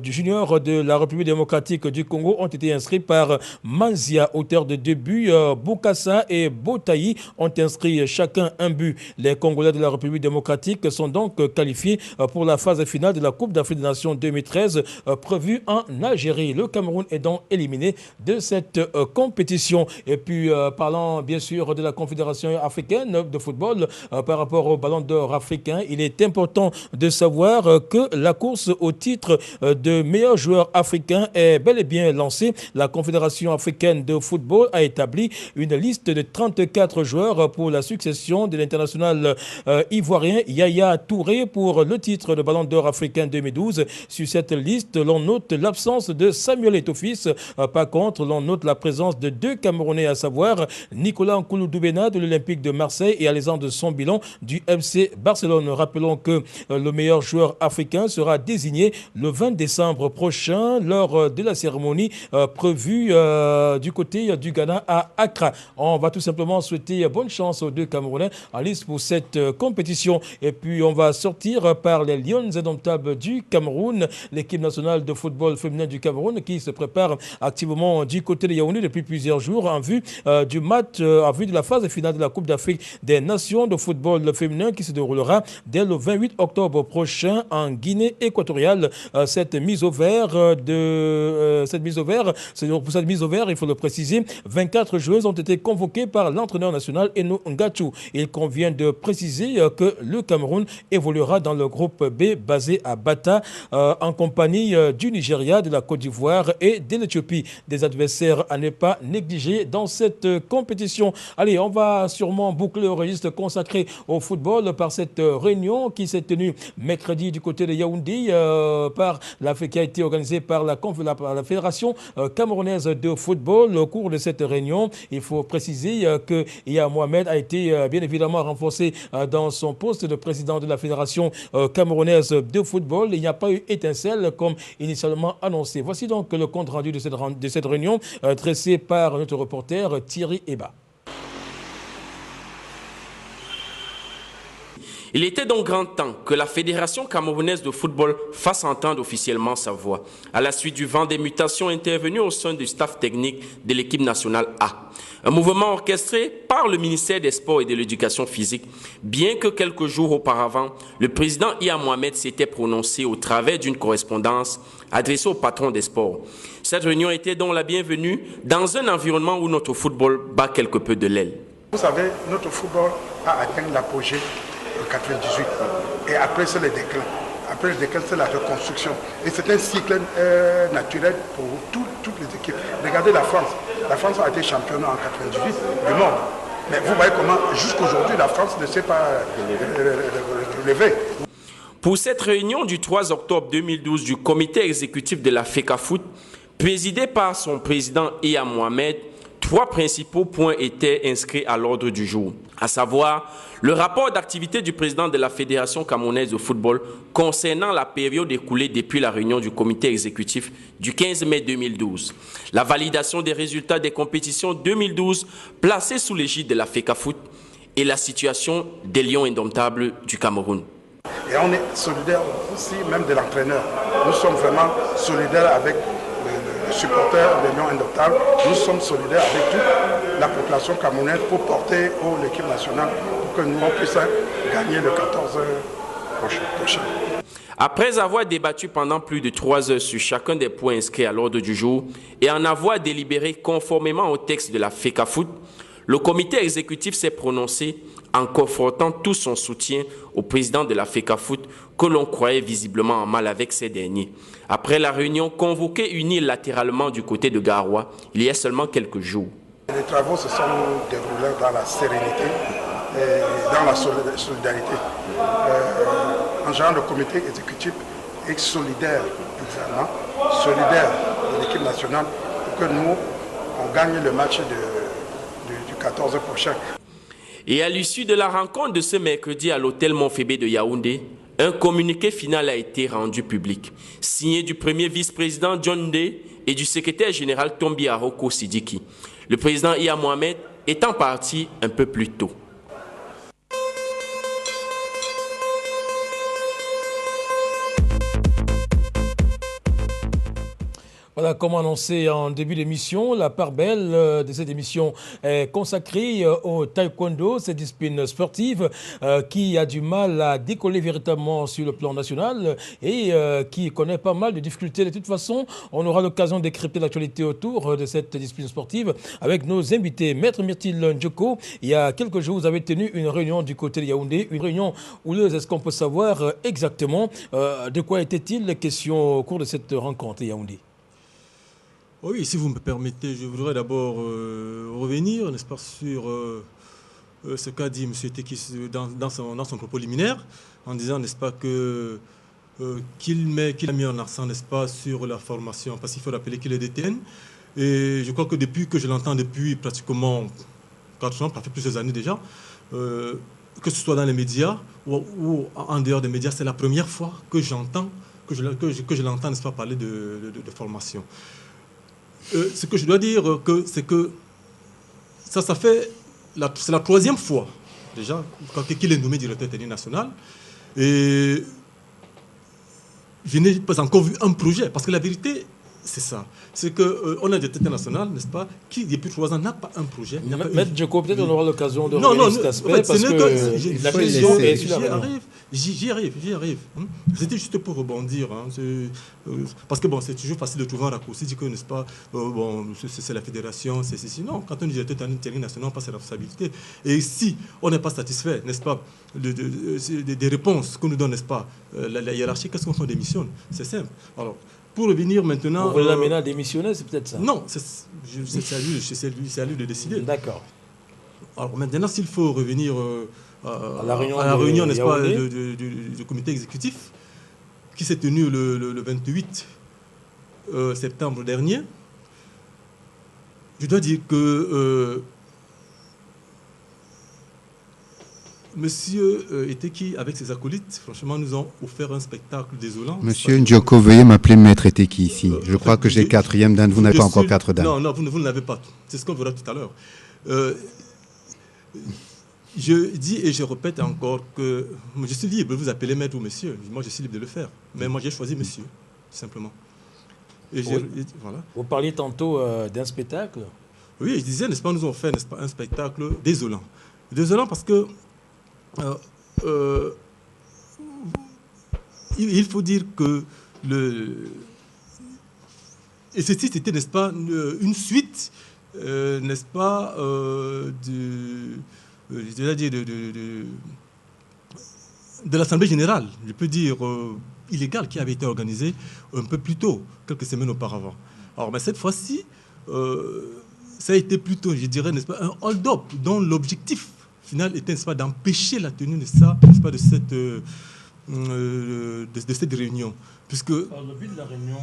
du junior de la République démocratique du Congo ont été inscrits par Manzia, auteur de 2 buts. Boukassa et Botaï ont inscrit chacun un but. Les Congolais de la République démocratique sont donc qualifiés pour la phase finale de la Coupe d'Afrique des Nations 2013 prévue en Algérie. Le Cameroun est donc éliminé de cette compétition. Et puis parlant bien sûr de la Confédération africaine de football par rapport au Ballon d'Or africain, il est important de savoir que la course au titre de meilleur joueur africain est bel et bien lancée. La Confédération africaine de football a établi une liste de 34 joueurs pour la succession de l'international ivoirien Yaya Touré pour le titre de Ballon d'Or africain 2012. Sur cette liste, l'on note l'absence de Samuel Eto'o-Fils. Par contre, l'on note la présence de 2 Camerounais, à savoir Nicolas Nkoulou-Doubena de l'Olympique de Marseille et Alexandre Sombilon du FC Barcelone. Rappelons que le meilleur joueur africain sera désigné le 20 décembre prochain lors de la cérémonie prévue du côté du Ghana à Accra. On va tout simplement souhaiter bonne chance aux 2 Camerounais en lice pour cette compétition. Et puis on va sortir par les Lions indomptables du Cameroun, l'équipe nationale de football féminin du Cameroun qui se prépare activement du côté de Yaoundé depuis plusieurs jours en vue du match, en vue de la phase finale de la Coupe d'Afrique des Nations de football féminin qui se déroulera dès le 28 octobre prochain en Guinée équatoriale. Pour cette mise au vert, il faut le préciser, 24 joueuses ont été convoquées par l'entraîneur national Eno Ngachu. Il convient de préciser que le Cameroun évoluera dans le groupe B basé à Bata en compagnie du Nigeria, de la Côte d'Ivoire et de l'Éthiopie. Des adversaires à ne pas négliger dans cette compétition. Allez, on va sûrement boucler le registre consacré au football par cette réunion qui s'est tenue mercredi du côté de Yaoundé qui a été organisée par la Fédération camerounaise de football. Au cours de cette réunion, il faut préciser que Iya Mohamed a été bien évidemment renforcé dans son poste de président de la Fédération camerounaise de football. Il n'y a pas eu étincelle comme initialement annoncé. Voici donc le compte rendu de cette réunion dressé par notre reporter Thierry Eba. Il était donc grand temps que la Fédération camerounaise de football fasse entendre officiellement sa voix, à la suite du vent des mutations intervenues au sein du staff technique de l'équipe nationale A. Un mouvement orchestré par le ministère des Sports et de l'Éducation physique, bien que quelques jours auparavant, le président Iya Mohamed s'était prononcé au travers d'une correspondance adressée au patron des sports. Cette réunion était donc la bienvenue dans un environnement où notre football bat quelque peu de l'aile. Vous savez, notre football a atteint l'apogée en 98 et après c'est le déclin. Après le déclin, c'est la reconstruction. Et c'est un cycle naturel pour toutes les équipes. Regardez la France. La France a été championne en 98 du monde. Mais vous voyez comment, jusqu'aujourd'hui, la France ne sait pas relever. Pour cette réunion du 3 octobre 2012 du comité exécutif de la FECAFOOT, présidé par son président Iya Mohamed, 3 principaux points étaient inscrits à l'ordre du jour, à savoir le rapport d'activité du président de la Fédération camerounaise de football concernant la période écoulée depuis la réunion du comité exécutif du 15 mai 2012, la validation des résultats des compétitions 2012 placées sous l'égide de la FECAFOOT et la situation des Lions indomptables du Cameroun. Et on est solidaire aussi même de l'entraîneur. Nous sommes vraiment solidaires avec les supporters des Lions indomptables. Nous sommes solidaires avec toute la population camerounaise pour porter haut l'équipe nationale pour que nous puissions gagner le 14 prochain. Après avoir débattu pendant plus de 3 heures sur chacun des points inscrits à l'ordre du jour et en avoir délibéré conformément au texte de la FECAFOOT, le comité exécutif s'est prononcé en confortant tout son soutien au président de la FECAFOOT que l'on croyait visiblement en mal avec ces derniers. Après la réunion convoquée unilatéralement du côté de Garoua, il y a seulement quelques jours. Les travaux se sont déroulés dans la sérénité et dans la solidarité. En général, le comité exécutif est solidaire exactement, solidaire de l'équipe nationale pour que nous, on gagne le match du 14 prochain. Et à l'issue de la rencontre de ce mercredi à l'hôtel Montfébé de Yaoundé, un communiqué final a été rendu public, signé du premier vice-président John Day et du secrétaire général Tombi Aroko Sidiki. Le président Iya Mohamed étant parti un peu plus tôt. Voilà, comme annoncé en début d'émission, la part belle de cette émission est consacrée au taekwondo, cette discipline sportive qui a du mal à décoller véritablement sur le plan national et qui connaît pas mal de difficultés. De toute façon, on aura l'occasion de décrypter l'actualité autour de cette discipline sportive avec nos invités. Maître Myrtil Ndjoko, il y a quelques jours, vous avez tenu une réunion du côté de Yaoundé, une réunion houleuse. Est-ce qu'on peut savoir exactement de quoi était-il question au cours de cette rencontre Yaoundé? Oui, si vous me permettez, je voudrais d'abord revenir, n'est-ce pas, sur ce qu'a dit M. Teki dans son propos liminaire, en disant, n'est-ce pas, qu'il a mis en accent, n'est-ce pas, sur la formation, parce qu'il faut rappeler qu'il est DTN. Et je crois que depuis que je l'entends, depuis pratiquement 4 ans, ça fait plusieurs années déjà, que ce soit dans les médias ou en dehors des médias, c'est la première fois que j'entends, que je l'entends, n'est-ce pas, parler de formation. Ce que je dois dire, c'est que ça fait, c'est la 3e fois déjà qu'il est nommé directeur technique national. Et je n'ai pas encore vu un projet, parce que la vérité, c'est ça. C'est qu'on a des directeurs nationaux, n'est-ce pas, qui depuis 3 ans n'a pas un projet. Maître Djoko, peut-être on aura l'occasion de revenir sur cet aspect, parce que la question est sur la J'y arrive. C'était juste pour rebondir. Parce que bon, c'est toujours facile de trouver un raccourci, dire que, n'est-ce pas, bon, c'est la fédération, c'est ceci. Non, quand on est directeur technique national, on passe ses responsabilités. Et si on n'est pas satisfait, n'est-ce pas, des réponses qu'on nous donne, n'est-ce pas, la hiérarchie, qu'est-ce qu'on fait? On démissionne. C'est simple. Alors, pour revenir maintenant... Vous voulez l'amener à démissionner, c'est peut-être ça? Non, c'est à lui de décider. D'accord. Alors maintenant, s'il faut revenir à la réunion, n'est-ce pas, du comité exécutif, qui s'est tenue le 28 septembre dernier, je dois dire que Monsieur Eteki, avec ses acolytes, franchement, nous ont offert un spectacle désolant. Monsieur Ndjoko, veuillez m'appeler Maître Eteki ici. Je crois que j'ai 4e dan, vous n'avez pas encore 4 dan. Non, vous ne l'avez pas. C'est ce qu'on verra tout à l'heure. Je dis et je répète encore que je suis libre de vous appeler maître ou monsieur. Moi, je suis libre de le faire. Mais moi, j'ai choisi monsieur, tout simplement. Oui. Voilà. Vous parliez tantôt d'un spectacle. Oui, je disais, n'est-ce pas, nous avons fait, n'est-ce pas, un spectacle désolant. Désolant parce que il faut dire que et ceci, c'était, n'est-ce pas, une suite, n'est-ce pas, de l'Assemblée générale, je peux dire illégale, qui avait été organisée un peu plus tôt, quelques semaines auparavant. Alors, mais cette fois-ci, ça a été plutôt, je dirais, n'est-ce pas, un hold-up dont l'objectif final était, n'est-ce pas, d'empêcher la tenue, n'est-ce pas, de cette réunion. Puisque... Alors, le but de la réunion,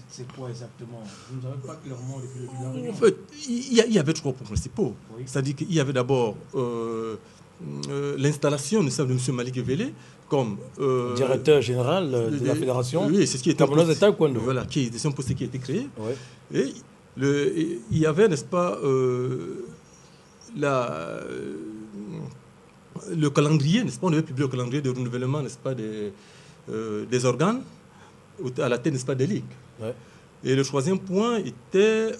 c'est quoi exactement? Vous ne savez pas clairement le but de la réunion? En fait, il y avait trois points principaux. Oui. C'est-à-dire qu'il y avait d'abord l'installation de M. Malik Vélé comme directeur général de la fédération. Oui, c'est ce qui était camerounaise de taekwondo. Voilà, c'est un poste qui a été créé. Oui. Et il y avait, n'est-ce pas, le calendrier, n'est-ce pas, on avait publié le calendrier de renouvellement, n'est-ce pas, des organes à la tête, n'est-ce pas, des ligues. Ouais. Et le troisième point était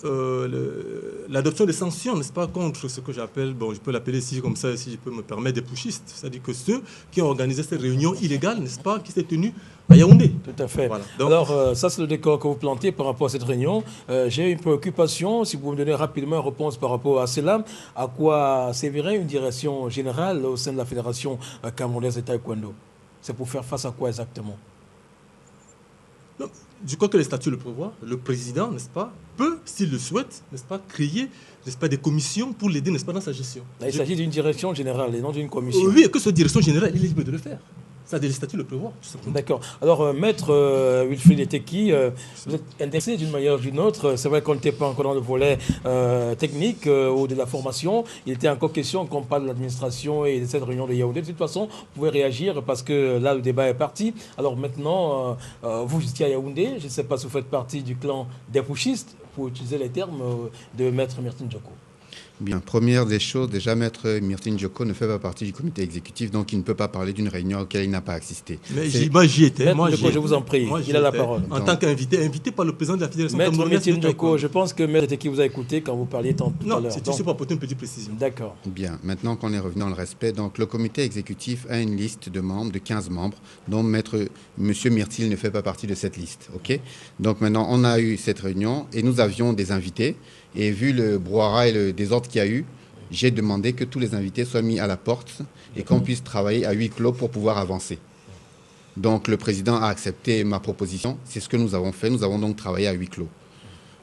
l'adoption des sanctions, n'est-ce pas, contre ce que j'appelle, bon, je peux l'appeler ici comme ça, si je peux me permettre, des pushistes. C'est-à-dire que ceux qui ont organisé cette réunion illégale, n'est-ce pas, qui s'est tenue à Yaoundé. Tout à fait. Voilà. Donc, alors, ça, c'est le décor que vous plantez par rapport à cette réunion. J'ai une préoccupation, si vous me donnez rapidement une réponse par rapport à cela. À quoi servirait une direction générale au sein de la Fédération camerounaise de taekwondo? C'est pour faire face à quoi exactement? Non, je crois que les statuts le prévoient. Le président, n'est-ce pas, peut, s'il le souhaite, n'est-ce pas, créer, n'est-ce pas, des commissions pour l'aider, n'est-ce pas, dans sa gestion. Il s'agit d'une direction générale et non d'une commission. Oui, et que cette direction générale, il est libre de le faire. Ça, les statuts le prévoient. D'accord. Alors, maître Wilfried Eteki, vous êtes intéressé d'une manière ou d'une autre. C'est vrai qu'on n'était pas encore dans le volet technique ou de la formation. Il était encore question qu'on parle de l'administration et de cette réunion de Yaoundé. De toute façon, vous pouvez réagir parce que là, le débat est parti. Alors maintenant, vous étiez à Yaoundé. Je ne sais pas si vous faites partie du clan des pushistes, pour utiliser les termes de maître Myrtine Djoko. Bien, première des choses, déjà, maître Myrtine Djoko ne fait pas partie du comité exécutif, donc il ne peut pas parler d'une réunion auquel il n'a pas assisté. Mais moi, j'y étais. Je vous en prie, il a la parole. En tant qu'invité, invité par le président de la Fédération camerounaise. Maître Myrtine Djoko, je pense que maître Eteki vous a écouté quand vous parliez tout à l'heure. Non, c'est juste pour apporter une petite précision. D'accord. Bien, maintenant qu'on est revenu dans le respect, donc le comité exécutif a une liste de membres, de 15 membres, dont monsieur Myrtine ne fait pas partie de cette liste. Ok. Donc maintenant, on a eu cette réunion et nous avions des invités. Et vu le brouhaha et le désordre qu'il y a eu, j'ai demandé que tous les invités soient mis à la porte et qu'on puisse travailler à huis clos pour pouvoir avancer. Donc le président a accepté ma proposition. C'est ce que nous avons fait. Nous avons donc travaillé à huis clos.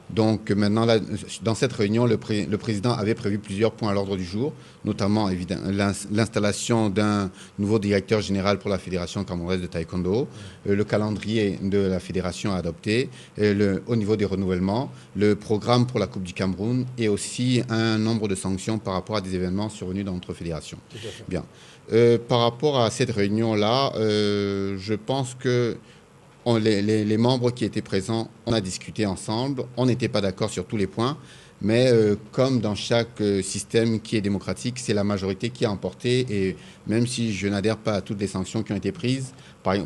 Donc maintenant, là, dans cette réunion, le président avait prévu plusieurs points à l'ordre du jour, notamment l'installation d'un nouveau directeur général pour la Fédération camerounaise de taekwondo, le calendrier de la fédération à adopter, au niveau des renouvellements, le programme pour la Coupe du Cameroun et aussi un nombre de sanctions par rapport à des événements survenus dans notre fédération. Bien. Par rapport à cette réunion-là, je pense que les membres qui étaient présents, on a discuté ensemble, on n'était pas d'accord sur tous les points, mais comme dans chaque système qui est démocratique, c'est la majorité qui a emporté, et même si je n'adhère pas à toutes les sanctions qui ont été prises,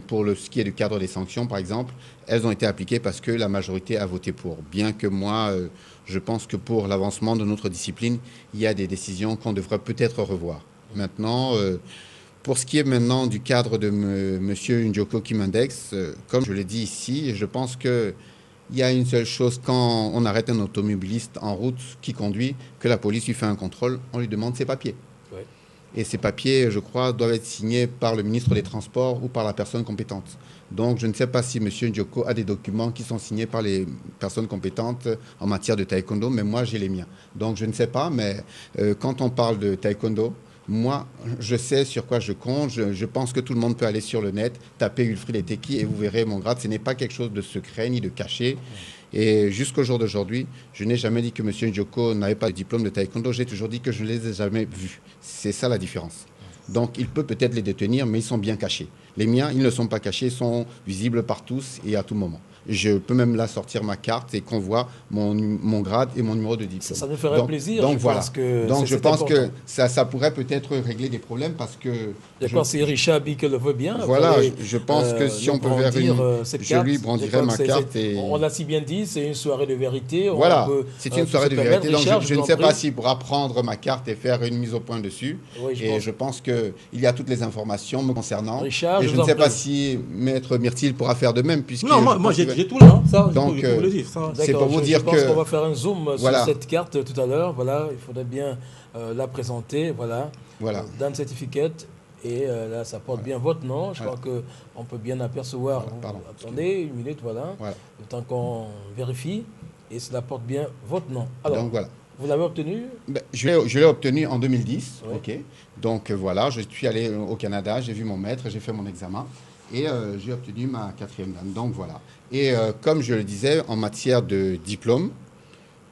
pour ce qui est du cadre des sanctions par exemple, elles ont été appliquées parce que la majorité a voté pour. Bien que moi, je pense que pour l'avancement de notre discipline, il y a des décisions qu'on devrait peut-être revoir. Maintenant... Pour ce qui est maintenant du cadre de M. Ndjoko Kimendex, comme je l'ai dit ici, je pense qu'il y a une seule chose, quand on arrête un automobiliste en route qui conduit, que la police lui fait un contrôle, on lui demande ses papiers. Ouais. Et ces papiers, je crois, doivent être signés par le ministre des Transports ou par la personne compétente. Donc je ne sais pas si M. Ndjoko a des documents qui sont signés par les personnes compétentes en matière de taekwondo, mais moi j'ai les miens. Donc je ne sais pas, mais quand on parle de taekwondo, moi, je sais sur quoi je compte. Je pense que tout le monde peut aller sur le net, taper Wilfried Eteki et vous verrez mon grade. Ce n'est pas quelque chose de secret ni de caché. Et jusqu'au jour d'aujourd'hui, je n'ai jamais dit que M. Ndjoko n'avait pas de diplôme de taekwondo. J'ai toujours dit que je ne les ai jamais vus. C'est ça la différence. Donc, il peut peut-être les détenir, mais ils sont bien cachés. Les miens, ils ne sont pas cachés, ils sont visibles par tous et à tout moment. Je peux même là sortir ma carte et qu'on voit mon grade et mon numéro de diplôme. Ça me ferait plaisir. Donc voilà. Je pense que ça pourrait peut-être régler des problèmes parce que... D'accord, si Richard Bique le veut bien. Voilà, je pense que si on peut faire je lui brandirai ma carte. On l'a si bien dit, c'est une soirée de vérité. Voilà, c'est une soirée de vérité. Donc je ne sais pas s'il pourra prendre ma carte et faire une mise au point dessus. Je pense qu'il y a toutes les informations me concernant. Richard, et je ne sais pas si Maître Myrtil pourra faire de même. Non, moi j'ai tout là. Ça, donc, c'est pour vous dire que... Je pense qu'on va faire un zoom sur cette carte tout à l'heure. Voilà, il faudrait bien la présenter. Voilà. Dans le certificat. Et là, ça porte bien votre nom. Je crois qu'on peut bien apercevoir. Attendez, une minute, voilà. Le temps qu'on vérifie. Et cela porte bien votre nom. Alors, donc, voilà. Vous l'avez obtenu? Je l'ai obtenu en 2010. Oui. Ok. Donc voilà, je suis allé au Canada, j'ai vu mon maître, j'ai fait mon examen. Et j'ai obtenu ma 4e dan. Donc voilà. Et comme je le disais, en matière de diplôme,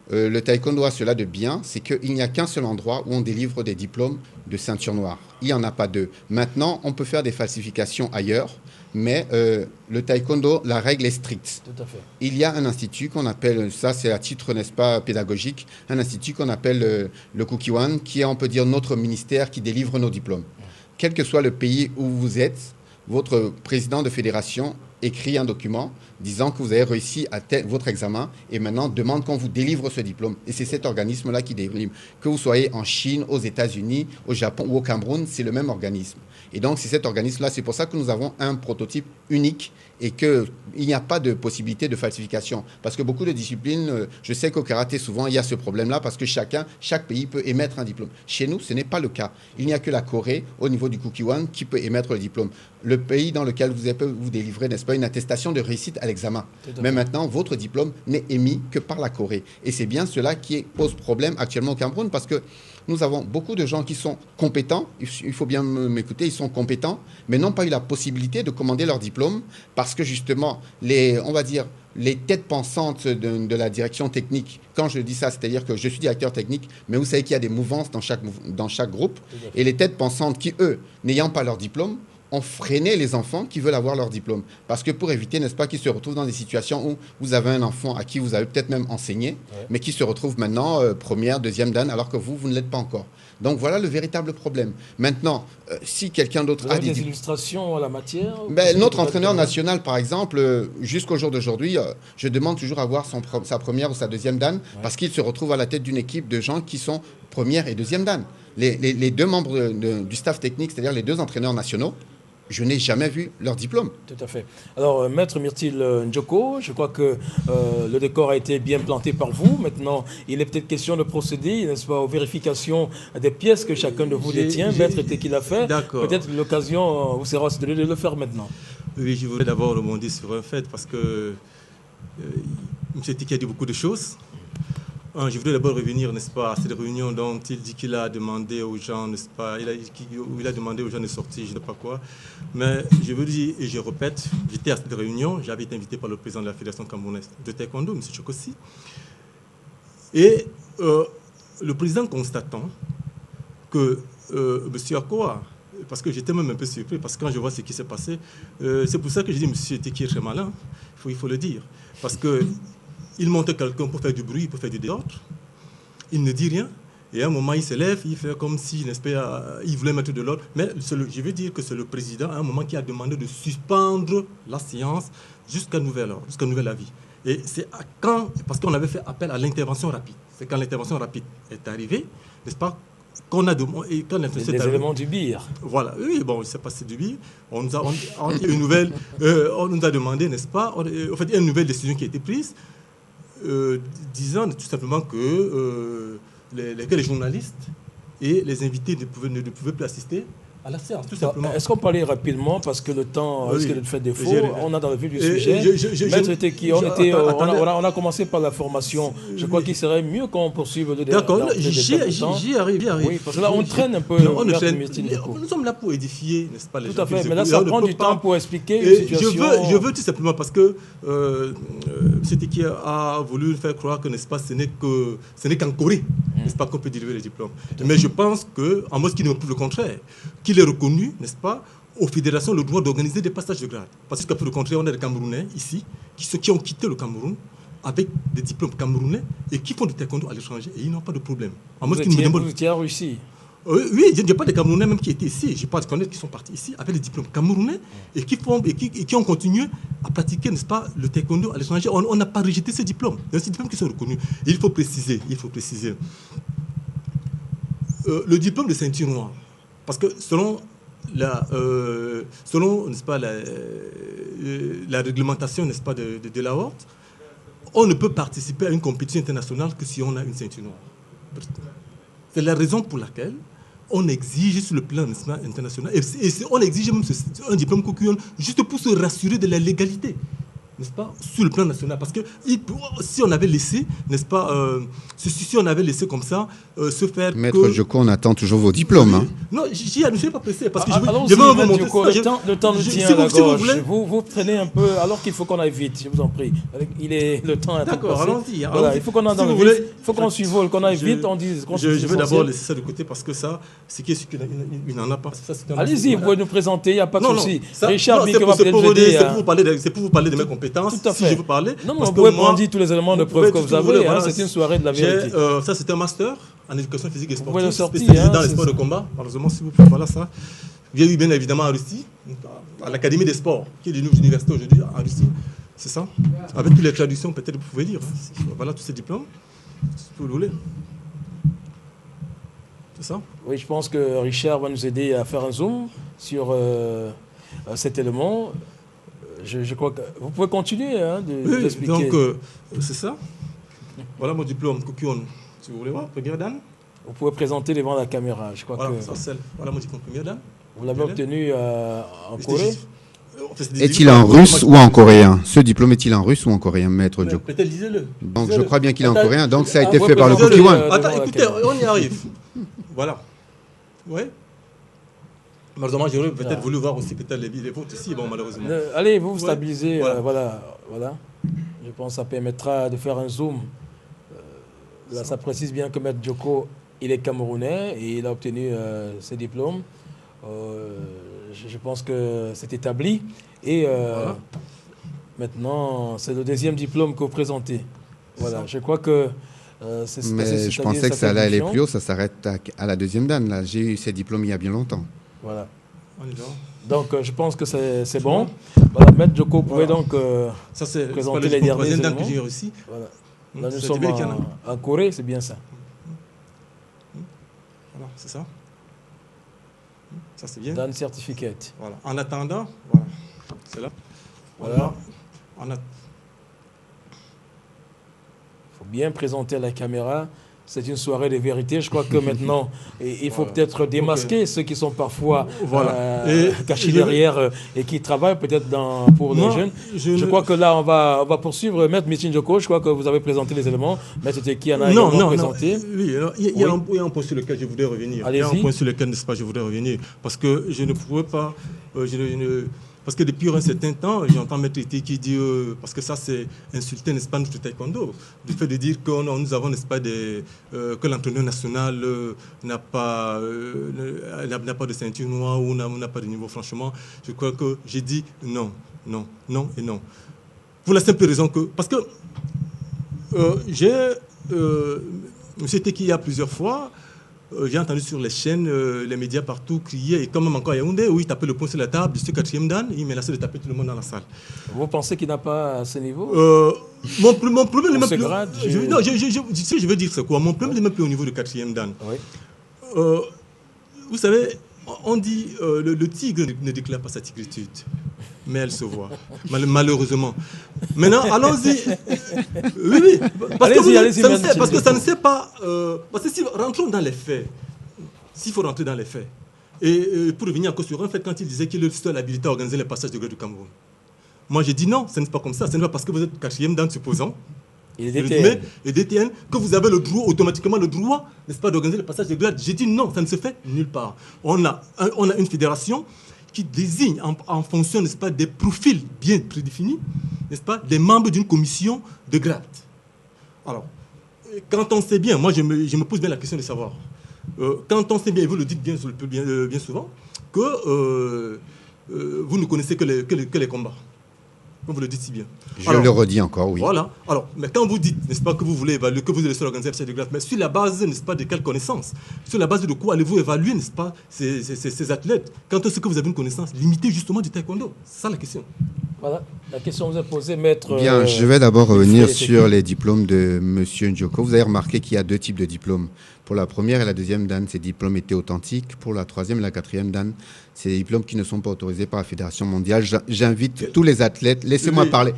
le taekwondo a cela de bien, c'est qu'il n'y a qu'un seul endroit où on délivre des diplômes de ceinture noire. Il n'y en a pas deux. Maintenant, on peut faire des falsifications ailleurs, mais le taekwondo, la règle est stricte. Tout à fait. Il y a un institut qu'on appelle, ça c'est à titre, n'est-ce pas, pédagogique, un institut qu'on appelle le Kukiwan, qui est, on peut dire, notre ministère qui délivre nos diplômes. Quel que soit le pays où vous êtes, votre président de fédération écrit un document disant que vous avez réussi à votre examen et maintenant demande qu'on vous délivre ce diplôme. Et c'est cet organisme-là qui délivre. Que vous soyez en Chine, aux États-Unis, au Japon ou au Cameroun, c'est le même organisme. Et donc, c'est cet organisme-là. C'est pour ça que nous avons un prototype unique et qu'il n'y a pas de possibilité de falsification. Parce que beaucoup de disciplines, je sais qu'au karaté, souvent, il y a ce problème-là parce que chaque pays peut émettre un diplôme. Chez nous, ce n'est pas le cas. Il n'y a que la Corée, au niveau du Kukiwan, qui peut émettre le diplôme. Le pays dans lequel vous délivrez, n'est-ce pas, une attestation de réussite à l'examen. Mais maintenant, votre diplôme n'est émis que par la Corée. Et c'est bien cela qui pose problème actuellement au Cameroun parce que nous avons beaucoup de gens qui sont compétents, il faut bien m'écouter, ils sont compétents, mais n'ont pas eu la possibilité de commander leur diplôme parce que justement, on va dire, les têtes pensantes de la direction technique, quand je dis ça, c'est-à-dire que je suis directeur technique, mais vous savez qu'il y a des mouvances dans chaque groupe, et les têtes pensantes qui, eux, n'ayant pas leur diplôme, ont freiné les enfants qui veulent avoir leur diplôme. Parce que pour éviter, n'est-ce pas, qu'ils se retrouvent dans des situations où vous avez un enfant à qui vous avez peut-être même enseigné, mais qui se retrouve maintenant première, deuxième dan, alors que vous ne l'êtes pas encore. Donc voilà le véritable problème. Maintenant, si quelqu'un d'autre a des illustrations à la matière, notre entraîneur national, par exemple, jusqu'au jour d'aujourd'hui, je demande toujours à voir sa première ou sa deuxième dan, parce qu'il se retrouve à la tête d'une équipe de gens qui sont première et deuxième dan. Les deux membres du staff technique, c'est-à-dire les deux entraîneurs nationaux, je n'ai jamais vu leur diplôme. Tout à fait. Alors, Maître Myrtil Njoko, je crois que le décor a été bien planté par vous. Maintenant, il est peut-être question de procéder, n'est-ce pas, aux vérifications des pièces que chacun de vous détient. Maître qui l'a fait. Peut-être l'occasion vous sera de le faire maintenant. Oui, je voudrais d'abord rebondir sur un fait parce que M. Tiki a dit beaucoup de choses. Je voudrais d'abord revenir, n'est-ce pas, à cette réunion dont il dit qu'il a demandé aux gens, n'est-ce pas, il a demandé aux gens de sortir, je ne sais pas quoi. Mais je veux dire, et je répète, j'étais à cette réunion, j'avais été invité par le président de la Fédération camerounaise de taekwondo, M. Chokossi. Et le président constatant que M. Akoa, parce que j'étais même un peu surpris, parce que quand je vois ce qui s'est passé, c'est pour ça que je dis M. Tiki est très malin, il faut le dire. Parce que il monte quelqu'un pour faire du bruit, pour faire du désordre. Il ne dit rien. Et à un moment, il se lève, il fait comme si, n'est-ce pas, il voulait mettre de l'ordre. Mais je veux dire que c'est le président, à un moment, qui a demandé de suspendre la séance jusqu'à nouvel avis. Et c'est quand, parce qu'on avait fait appel à l'intervention rapide. C'est quand l'intervention rapide est arrivée, n'est-ce pas, qu'on a demandé... Des éléments du BIR. Voilà, oui, bon, il s'est passé du BIR. On nous a demandé, n'est-ce pas, en fait, il y a une nouvelle décision qui a été prise, disant tout simplement que les journalistes et les invités ne pouvaient plus assister à la séance, tout simplement. Est-ce qu'on peut aller rapidement, parce que le temps risque de faire défaut, on a dans le vif du sujet. Maître Teki, on a commencé par la formation. Je crois qu'il serait mieux qu'on poursuive le débat. D'accord, j'y arrive. Oui, parce que là, on traîne un peu. Nous sommes là pour édifier, n'est-ce pas, les gens. Tout à fait, mais là, ça prend du temps pour expliquer une situation. Je veux tout simplement, parce que M. Teki a voulu faire croire que, n'est-ce pas, ce n'est qu'en Corée, n'est-ce pas, qu'on peut délivrer les diplômes. Mais je pense qu'en mode qui ne me prouve le contraire, qu'il est reconnu, n'est-ce pas, aux fédérations le droit d'organiser des passages de grade. Parce que pour le contraire, on a des Camerounais ici qui ont quitté le Cameroun avec des diplômes camerounais et qui font du taekwondo à l'étranger et ils n'ont pas de problème. Vous étiez en Russie? Oui, il n'y a pas de Camerounais même qui étaient ici. Je n'ai pas de connaître qui sont partis ici avec des diplômes camerounais et qui ont continué à pratiquer, n'est-ce pas, le taekwondo à l'étranger. On n'a pas rejeté ces diplômes. Il y a ces diplômes qui sont reconnus. Et il faut préciser. Le diplôme de ceinture noire, parce que selon n'est-ce pas, la réglementation, n'est-ce pas, de la HORT, on ne peut participer à une compétition internationale que si on a une ceinture noire. C'est la raison pour laquelle on exige sur le plan international, et on exige même un diplôme Kokuyon juste pour se rassurer de la légalité, n'est-ce pas, sur le plan national. Parce que si on avait laissé, n'est-ce pas, si on avait laissé comme ça se faire. Maître Djoko, on attend toujours vos diplômes. Hein. Non, je ne suis pas pressé parce que je vais vous montrer ça. Le temps nous tient à la gorge. Vous traînez un peu alors qu'il faut qu'on aille vite, je vous en prie. Le temps est d'accord, allons-y. Voilà, il faut qu'on aille dans le vite, il faut qu'on survole, qu'on aille vite, on dise. Je vais d'abord laisser ça de côté parce que ça, c'est qu'il n'en a pas. Allez-y, vous pouvez nous présenter, il n'y a pas de souci. Richard Bink va peut-être vous aider. C'est pour vous parler de mes compétences. Tout à fait. Si je veux parler. Non, mais vous pouvez brandir tous les éléments de preuve que vous avez. C'est une soirée de la vérité. Ça, c'était un master en éducation physique et sportive, spécialisé dans les sports de combat. Malheureusement, si vous pouvez, voilà ça. J'ai eu bien évidemment en Russie, à l'Académie des sports, qui est une université aujourd'hui en Russie. C'est ça. Avec toutes les traductions, peut-être vous pouvez lire. Voilà tous ces diplômes, si vous voulez. C'est ça. Oui, je pense que Richard va nous aider à faire un zoom sur cet élément. Je crois que vous pouvez continuer de l'expliquer. Donc, c'est ça. Voilà mon diplôme, Kokuyon. Si vous voulez voir, première dame. Vous pouvez présenter devant la caméra. Je crois voilà, voilà mon diplôme, première dame. Vous l'avez obtenu en Corée. Est-il en russe ou en coréen? Ce diplôme est-il en russe ou en coréen, Maître Djoko? Peut-être lisez-le. Donc je crois bien qu'il est en coréen, donc ça a été fait par le Kokuyon. Attends, écoutez, on y arrive. Voilà. Ouais. Malheureusement, j'aurais peut-être voulu voir aussi peut-être les vôtres ici, bon, malheureusement. Allez, vous stabilisez, voilà. Je pense que ça permettra de faire un zoom. Là, ça précise bien que Maître Djoko, il est camerounais et il a obtenu ses diplômes. Je pense que c'est établi. Et maintenant, c'est le deuxième diplôme que vous présentez. Voilà, je crois que... Mais je pensais que ça allait aller plus haut, ça s'arrête à la deuxième dan. Là, j'ai eu ces diplômes il y a bien longtemps. Voilà. Donc, je pense que c'est bon. Voilà, Maître Djoko, vous pouvez donc présenter les derniers éléments. Que j'ai réussi. Voilà. Là, nous sommes en Corée, c'est bien ça. Voilà, c'est ça. Ça, c'est bien. Dan certificate. Voilà. En attendant, voilà. C'est là. Voilà. Il faut bien présenter à la caméra. C'est une soirée de vérité. Je crois que maintenant, il faut peut-être démasquer ceux qui sont parfois cachés derrière et qui travaillent peut-être pour les jeunes. Je crois que là, on va poursuivre. Maître Mitin Djoko, je crois que vous avez présenté les éléments. Maître Teki en a également présenté. Oui, alors, il y a un point sur lequel je voudrais revenir. Il y a un point sur lequel, n'est-ce pas, je voudrais revenir. Parce que je ne pouvais pas... Parce que depuis un certain temps, j'entends Maître Teki qui dit, parce que ça c'est insulter, n'est-ce pas, notre taekwondo, du fait de dire que nous avons, n'est-ce pas, que l'entraîneur national n'a pas de ceinture noire ou n'a pas de niveau. Franchement, je crois que j'ai dit non et non. Pour la simple raison que, parce que M. Teki, il y a plusieurs fois, j'ai entendu sur les chaînes, les médias partout crier, et quand même encore à Yaoundé, où il tapait le poing sur la table, je suis 4e dan, il menaçait de taper tout le monde dans la salle. Vous pensez qu'il n'a pas ce niveau mon problème n'est même plus... je veux dire c'est quoi. Mon problème n'est même plus au niveau de 4e dan. Oui. Vous savez, on dit le tigre ne déclare pas sa tigritude, mais elle se voit, malheureusement. Maintenant, allons-y. Oui. Parce que ça ne sait pas... parce que si rentrons dans les faits, s'il faut rentrer dans les faits, et pour revenir encore sur un fait, quand il disait qu'il a le seul habilité à organiser les passages de grade du Cameroun, moi j'ai dit non, ce n'est pas comme ça. Ce n'est pas parce que vous êtes 4e dan, supposons, et DTN, que vous avez automatiquement le droit, n'est-ce pas, d'organiser le passage de grade. J'ai dit non, ça ne se fait nulle part. On a une fédération qui désigne en fonction, n'est-ce pas, des profils bien prédéfinis, n'est-ce pas, des membres d'une commission de grade. Alors, quand on sait bien, moi je me pose bien la question de savoir, quand on sait bien, et vous le dites bien souvent, que vous ne connaissez que les combats. Vous le dites si bien. Je le redis encore, oui. Voilà. Alors, mais quand vous dites, n'est-ce pas, que vous voulez évaluer, que vous allez organiser cette de grâce, mais sur la base, n'est-ce pas, de quelles connaissances? Sur la base de quoi allez-vous évaluer, n'est-ce pas, ces athlètes? Quand est-ce que vous avez une connaissance limitée justement du taekwondo? C'est ça la question. Voilà, la question vous est posée, maître. Bien, je vais d'abord revenir sur les diplômes de M. Ndioko. Vous avez remarqué qu'il y a 2 types de diplômes. Pour la première et la deuxième dan, ces diplômes étaient authentiques. Pour la troisième et la quatrième dan, c'est des diplômes qui ne sont pas autorisés par la Fédération mondiale. J'invite tous les athlètes, laissez-moi parler,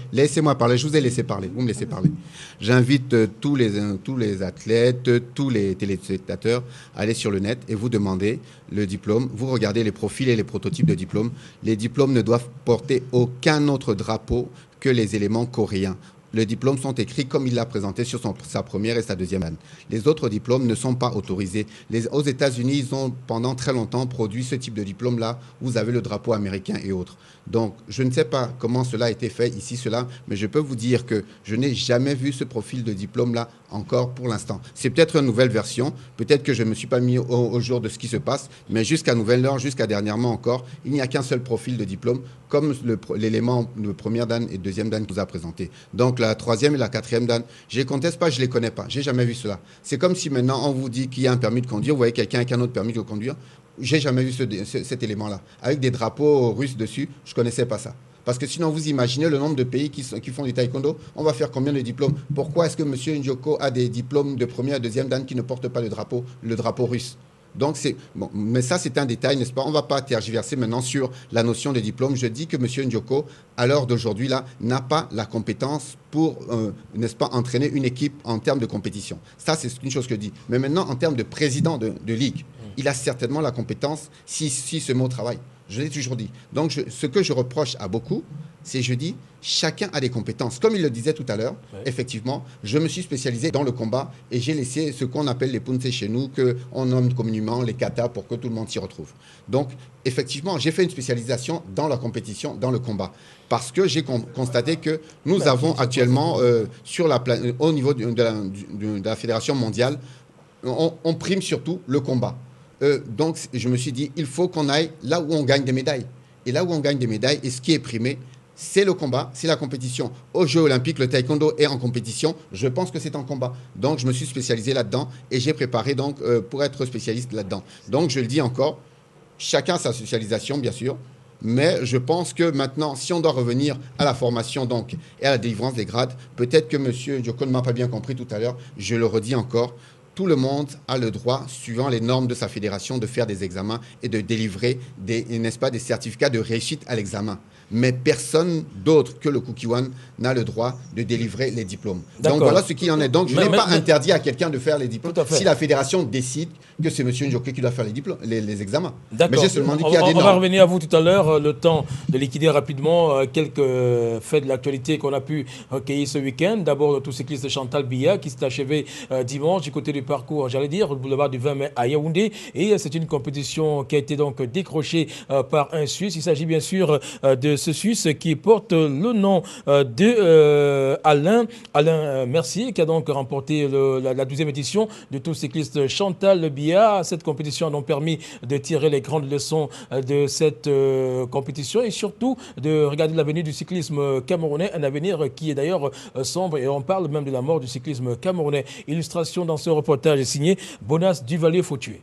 je vous ai laissé parler, vous me laissez parler. J'invite tous les athlètes, tous les téléspectateurs à aller sur le net et vous demander le diplôme. Vous regardez les profils et les prototypes de diplômes. Les diplômes ne doivent porter aucun autre drapeau que les éléments coréens. Les diplômes sont écrits comme il l'a présenté sur sa première et sa deuxième année. Les autres diplômes ne sont pas autorisés. Aux États-Unis, ils ont pendant très longtemps produit ce type de diplôme-là. Vous avez le drapeau américain et autres. Donc, je ne sais pas comment cela a été fait ici, mais je peux vous dire que je n'ai jamais vu ce profil de diplôme-là encore pour l'instant. C'est peut-être une nouvelle version. Peut-être que je ne me suis pas mis au jour de ce qui se passe, mais jusqu'à nouvelle heure, jusqu'à dernièrement encore, il n'y a qu'un seul profil de diplôme, comme l'élément de première dan et deuxième dan que vous a présenté. Donc, la troisième et la quatrième dan, je ne les conteste pas, je ne les connais pas. Je n'ai jamais vu cela. C'est comme si maintenant on vous dit qu'il y a un permis de conduire, vous voyez quelqu'un avec un autre permis de conduire. Je n'ai jamais vu cet élément-là. Avec des drapeaux russes dessus, je ne connaissais pas ça. Parce que sinon, vous imaginez le nombre de pays qui font du taekwondo, on va faire combien de diplômes? Pourquoi est-ce que M. Ndioko a des diplômes de première et deuxième dan qui ne portent pas le drapeau russe? Donc, bon, mais ça, c'est un détail, n'est-ce pas? On ne va pas tergiverser maintenant sur la notion de diplôme. Je dis que M. Ndioko, à l'heure d'aujourd'hui, là, n'a pas la compétence pour, n'est-ce pas, entraîner une équipe en termes de compétition. Ça, c'est une chose que je dis. Mais maintenant, en termes de président de ligue, il a certainement la compétence si ce mot travaille. Je l'ai toujours dit. Donc, ce que je reproche à beaucoup, c'est, je dis, chacun a des compétences. Comme il le disait tout à l'heure, effectivement, je me suis spécialisé dans le combat et j'ai laissé ce qu'on appelle les punse chez nous, qu'on nomme communément les katas pour que tout le monde s'y retrouve. Donc, effectivement, j'ai fait une spécialisation dans la compétition, dans le combat. Parce que j'ai constaté que nous avons actuellement, au niveau de la Fédération mondiale, on prime surtout le combat. Donc, je me suis dit, il faut qu'on aille là où on gagne des médailles. Et là où on gagne des médailles, et ce qui est primé, c'est le combat, c'est la compétition. Aux Jeux Olympiques, le taekwondo est en compétition. Je pense que c'est en combat. Donc, je me suis spécialisé là-dedans et j'ai préparé donc, pour être spécialiste là-dedans. Donc, je le dis encore, chacun a sa spécialisation, bien sûr. Mais je pense que maintenant, si on doit revenir à la formation donc, et à la délivrance des grades, peut-être que M. Ndioko ne m'a pas bien compris tout à l'heure, je le redis encore, tout le monde a le droit, suivant les normes de sa fédération, de faire des examens et de délivrer des certificats de réussite à l'examen. Mais personne d'autre que le Kukiwan n'a le droit de délivrer les diplômes. Donc voilà ce qu'il en est. Donc je n'ai pas interdit à quelqu'un de faire les diplômes si la fédération décide que c'est M. Ndioko qui doit faire les examens. Mais j'ai seulement dit qu'il y a des normes. On va revenir à vous tout à l'heure, le temps de liquider rapidement quelques faits de l'actualité qu'on a pu recueillir ce week-end. D'abord, le tout-cycliste Chantal Biya qui s'est achevé dimanche du côté du parcours, j'allais dire, le boulevard du 20 mai à Yaoundé. Et c'est une compétition qui a été donc décrochée par un Suisse. Il s'agit bien sûr de ce Suisse qui porte le nom de Alain Mercier, qui a donc remporté la 12e édition du Tour cycliste Chantal Biya. Cette compétition a donc permis de tirer les grandes leçons de cette compétition et surtout de regarder l'avenir du cyclisme camerounais, un avenir qui est d'ailleurs sombre et on parle même de la mort du cyclisme camerounais. Illustration dans ce reportage signé Bonas Duvalier-Fautué.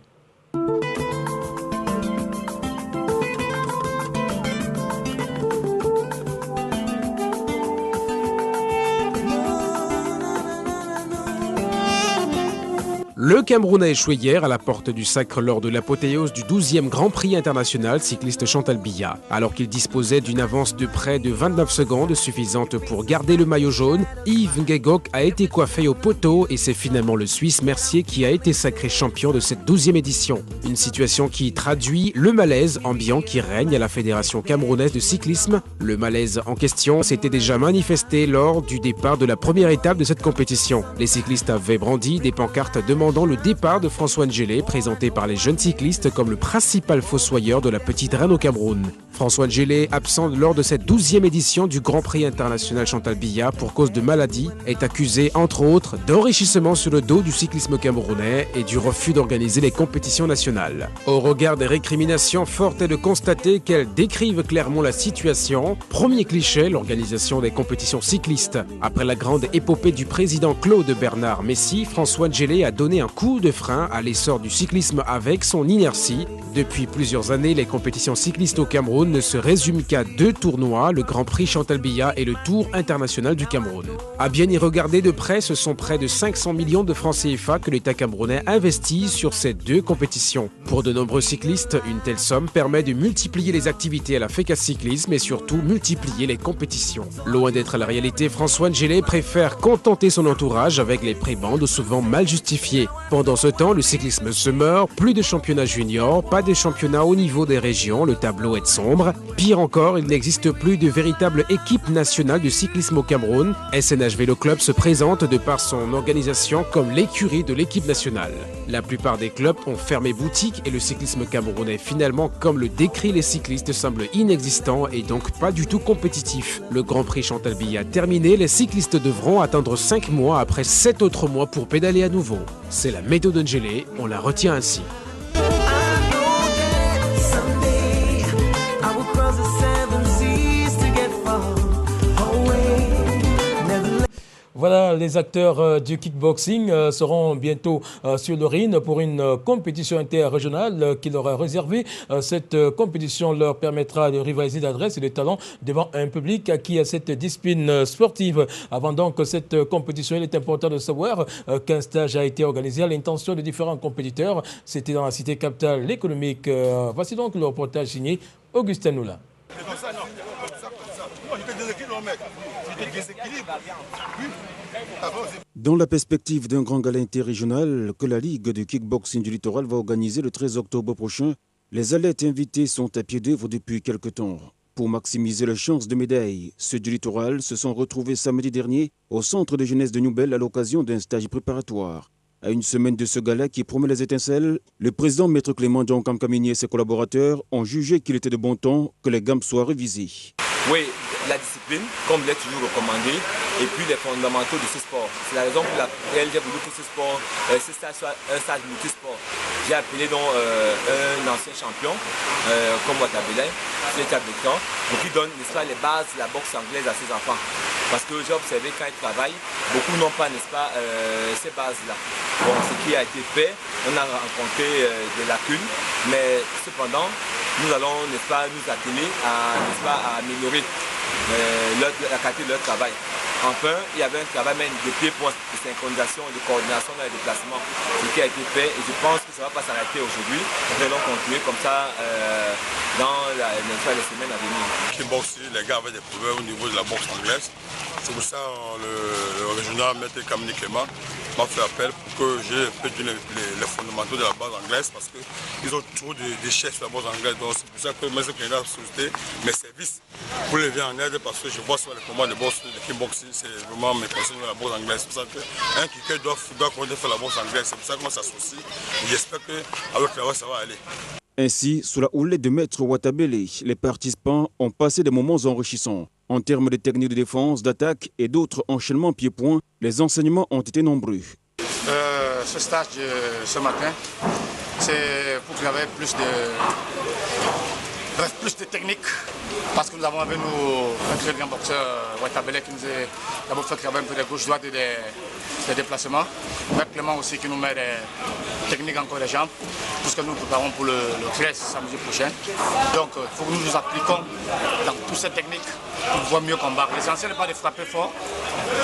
Le Cameroun a échoué hier à la porte du sacre lors de l'apothéose du 12e Grand Prix international cycliste Chantal Biya. Alors qu'il disposait d'une avance de près de 29 secondes suffisante pour garder le maillot jaune, Yves Ngegok a été coiffé au poteau et c'est finalement le Suisse Mercier qui a été sacré champion de cette 12e édition. Une situation qui traduit le malaise ambiant qui règne à la Fédération camerounaise de cyclisme. Le malaise en question s'était déjà manifesté lors du départ de la première étape de cette compétition. Les cyclistes avaient brandi des pancartes demandant le départ de François Ngélé, présenté par les jeunes cyclistes comme le principal fossoyeur de la petite reine au Cameroun. François Ngélé, absent lors de cette 12e édition du Grand Prix international Chantal Biya pour cause de maladie, est accusé, entre autres, d'enrichissement sur le dos du cyclisme camerounais et du refus d'organiser les compétitions nationales. Au regard des récriminations, forte est de constater qu'elles décrivent clairement la situation. Premier cliché, l'organisation des compétitions cyclistes. Après la grande épopée du président Claude Bernard Messi, François Ngélé a donné un coup de frein à l'essor du cyclisme avec son inertie. Depuis plusieurs années, les compétitions cyclistes au Cameroun ne se résume qu'à 2 tournois, le Grand Prix Chantal Biya et le Tour international du Cameroun. À bien y regarder de près, ce sont près de 500 millions de francs CFA que l'État camerounais investit sur ces 2 compétitions. Pour de nombreux cyclistes, une telle somme permet de multiplier les activités à la FECA Cyclisme et surtout multiplier les compétitions. Loin d'être la réalité, François Ngélé préfère contenter son entourage avec les prébendes souvent mal justifiées. Pendant ce temps, le cyclisme se meurt, plus de championnats juniors, pas de championnats au niveau des régions, le tableau est sombre. Pire encore, il n'existe plus de véritable équipe nationale de cyclisme au Cameroun. SNH Vélo Club se présente de par son organisation comme l'écurie de l'équipe nationale. La plupart des clubs ont fermé boutique et le cyclisme camerounais finalement, comme le décrit les cyclistes, semble inexistant et donc pas du tout compétitif. Le Grand Prix Chantal Biya terminé, les cyclistes devront attendre 5 mois après 7 autres mois pour pédaler à nouveau. C'est la méthode Ngélé, on la retient ainsi. Voilà, les acteurs du kickboxing seront bientôt sur le ring pour une compétition interrégionale qui leur est réservée. Cette compétition leur permettra de rivaliser d'adresse et de talent devant un public acquis à cette discipline sportive. Avant donc cette compétition, il est important de savoir qu'un stage a été organisé à l'intention de différents compétiteurs. C'était dans la cité capitale économique. Voici donc le reportage signé Augustin Noula. Dans la perspective d'un grand gala interrégional que la Ligue de kickboxing du littoral va organiser le 13 octobre prochain, les athlètes invités sont à pied d'œuvre depuis quelque temps. Pour maximiser leurs chances de médaille, ceux du littoral se sont retrouvés samedi dernier au centre de jeunesse de Newbel à l'occasion d'un stage préparatoire. À une semaine de ce gala qui promet les étincelles, le président Maître Clément Djonkam Kamini et ses collaborateurs ont jugé qu'il était de bon temps que les gammes soient révisées. Oui, la discipline, comme il est toujours recommandé, et puis les fondamentaux de ce sport. C'est la raison pour laquelle j'ai voulu que ce sport, ce stage soit un stage multisport. J'ai appelé donc un ancien champion, comme Watabelin, qui est habitant, et qui donne les bases de la boxe anglaise à ses enfants. Parce que j'ai observé quand ils travaillent, beaucoup n'ont pas, ces bases-là. Bon, ce qui a été fait, on a rencontré des lacunes, mais cependant, nous allons, nous atteler à améliorer la qualité de leur travail. Enfin, il y avait un travail même de pied-point, de synchronisation, de coordination dans les déplacements, ce qui a été fait, et je pense que ça ne va pas s'arrêter aujourd'hui. Nous allons continuer comme ça dans les semaines à venir. Kickboxing, les gars avaient des problèmes au niveau de la boxe anglaise. C'est pour ça que le régional Maître Kamini Clément m'a fait appel pour que j'ai donné les fondamentaux de la base anglaise parce qu'ils ont trop de déchets sur la base anglaise. Donc c'est pour ça que Maître Clément a sollicité mes services pour les venir en aide parce que je vois sur les combats de boxe, de kickboxing, c'est vraiment mes conseils de la boxe anglaise. C'est pour ça qu'un kicker doit commencer à faire la boxe anglaise. C'est pour ça qu'on s'associe. J'espère qu'avec le travail, ça va aller. Ainsi, sous la houlette de Maître Watabele, les participants ont passé des moments enrichissants. En termes de techniques de défense, d'attaque et d'autres enchaînements pieds-points, les enseignements ont été nombreux. Ce stage de ce matin, c'est pour qu'il y ait plus de technique. Parce que nous avons avec nous un très grand boxeur, Watabele, qui nous a d'abord fait travailler un peu de gauche-droite et des déplacements. Avec Clément aussi qui nous met des techniques encore des jambes, puisque nous préparons pour le 13 samedi prochain. Donc il faut que nous nous appliquons dans toutes ces techniques pour pouvoir mieux combattre. L'essentiel n'est pas de frapper fort,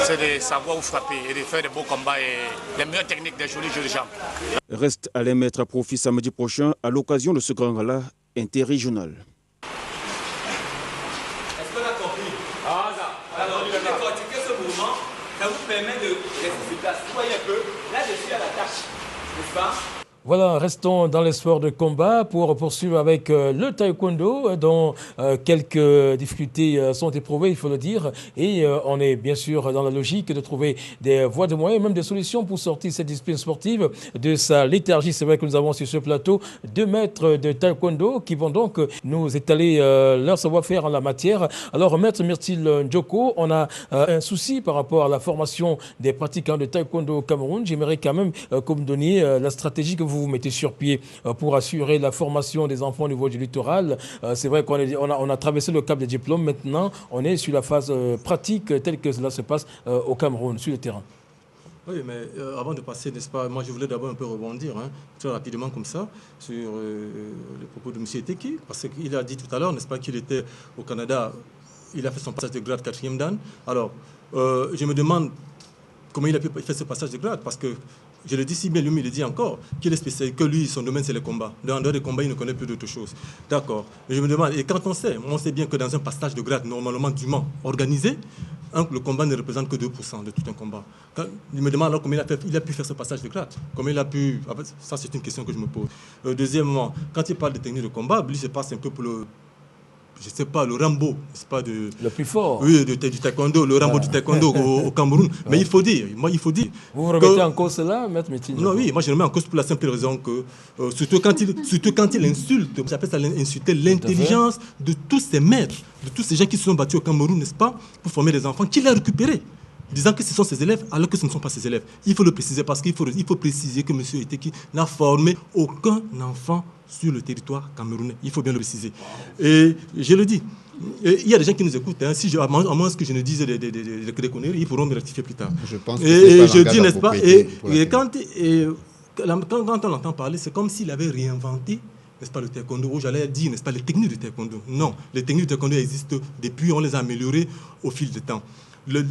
c'est de savoir où frapper et de faire de beaux combats et les meilleures techniques, des jolis jeux de jambes. Reste à les mettre à profit samedi prochain à l'occasion de ce grand gala interrégional. Est-ce qu'on a compris? Alors, décortiquer ce mouvement, ça vous permet de rester sur place. Vous voyez un peu, là je suis à la tâche, n'est-ce pas? Voilà, restons dans les sports de combat pour poursuivre avec le taekwondo dont quelques difficultés sont éprouvées, il faut le dire. Et on est bien sûr dans la logique de trouver des voies de moyens, même des solutions pour sortir cette discipline sportive de sa léthargie. C'est vrai que nous avons sur ce plateau 2 maîtres de taekwondo qui vont donc nous étaler leur savoir-faire en la matière. Alors, maître Myrtil Ndjoko, on a un souci par rapport à la formation des pratiquants de taekwondo au Cameroun. J'aimerais quand même que vous me donniez la stratégie que vous mettez sur pied pour assurer la formation des enfants au niveau du littoral. C'est vrai qu'on a traversé le cap des diplômes. Maintenant, on est sur la phase pratique telle que cela se passe au Cameroun, sur le terrain. Oui, mais avant de passer, n'est-ce pas, moi je voulais d'abord un peu rebondir, très rapidement comme ça, sur les propos de M. Eteki, parce qu'il a dit tout à l'heure, n'est-ce pas, qu'il était au Canada, il a fait son passage de grade 4e dan. Alors, je me demande comment il a pu faire ce passage de grade, parce que je le dis si bien, lui, il le dit encore, qu'il est spécial, que lui, son domaine, c'est les combats. En dehors des combats, il ne connaît plus d'autre chose. D'accord. Mais je me demande, et quand on sait bien que dans un passage de grade normalement dûment organisé, le combat ne représente que 2% de tout un combat. Je me demande alors comment il a pu faire ce passage de grade. Comment il a pu... Ça, c'est une question que je me pose. Deuxièmement, quand il parle de technique de combat, lui, se passe un peu pour le... Je ne sais pas, le Rambo, n'est-ce pas de... Le plus fort. Oui, du taekwondo, le Rambo du taekwondo au Cameroun. Mais il faut dire, Vous remettez en cause cela, maître Myrtil? Non, oui, moi je le mets en cause pour la simple raison que, surtout quand il insulte, j'appelle ça insulter l'intelligence de tous ces maîtres, de tous ces gens qui se sont battus au Cameroun, n'est-ce pas, pour former des enfants, qu'il a récupérés, disant que ce sont ses élèves, alors que ce ne sont pas ses élèves. Il faut le préciser, parce qu'il faut préciser que M. Eteki n'a formé aucun enfant sur le territoire camerounais. Il faut bien le préciser. Et je le dis, il y a des gens qui nous écoutent. À moins que je ne dise des conneries, ils pourront me rectifier plus tard. Je pense que et je dis, n'est-ce pas, quand on entend parler, c'est comme s'il avait réinventé, n'est-ce pas, le taekwondo, ou j'allais dire, n'est-ce pas, les techniques du taekwondo. Non, les techniques du taekwondo existent depuis, on les a améliorées au fil du temps. Le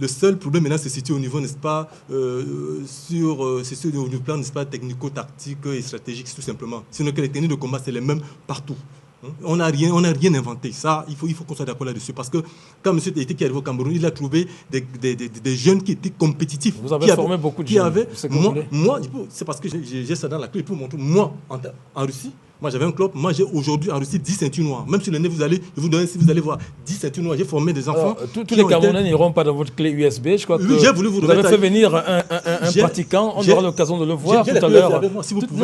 seul problème maintenant se situe au niveau, n'est-ce pas, sur le plan, n'est-ce pas, technico-tactique et stratégique, tout simplement. Sinon que les techniques de combat, c'est les mêmes partout. On n'a rien inventé. Ça, il faut qu'on soit d'accord là-dessus. Parce que quand M. Eteki est arrivé au Cameroun, il a trouvé des jeunes qui étaient compétitifs. Vous avez formé beaucoup de jeunes. Moi, c'est parce que j'ai ça dans la clé pour montrer. Moi, en Russie, moi j'avais un club, moi j'ai aujourd'hui en Russie 10 ceintures noires. Même sur le nez, si vous allez voir 10 ceintures noires, j'ai formé des enfants. Tous les Camerounais n'iront pas dans votre clé USB. Je crois que vous avez fait venir un pratiquant. On aura l'occasion de le voir tout à l'heure.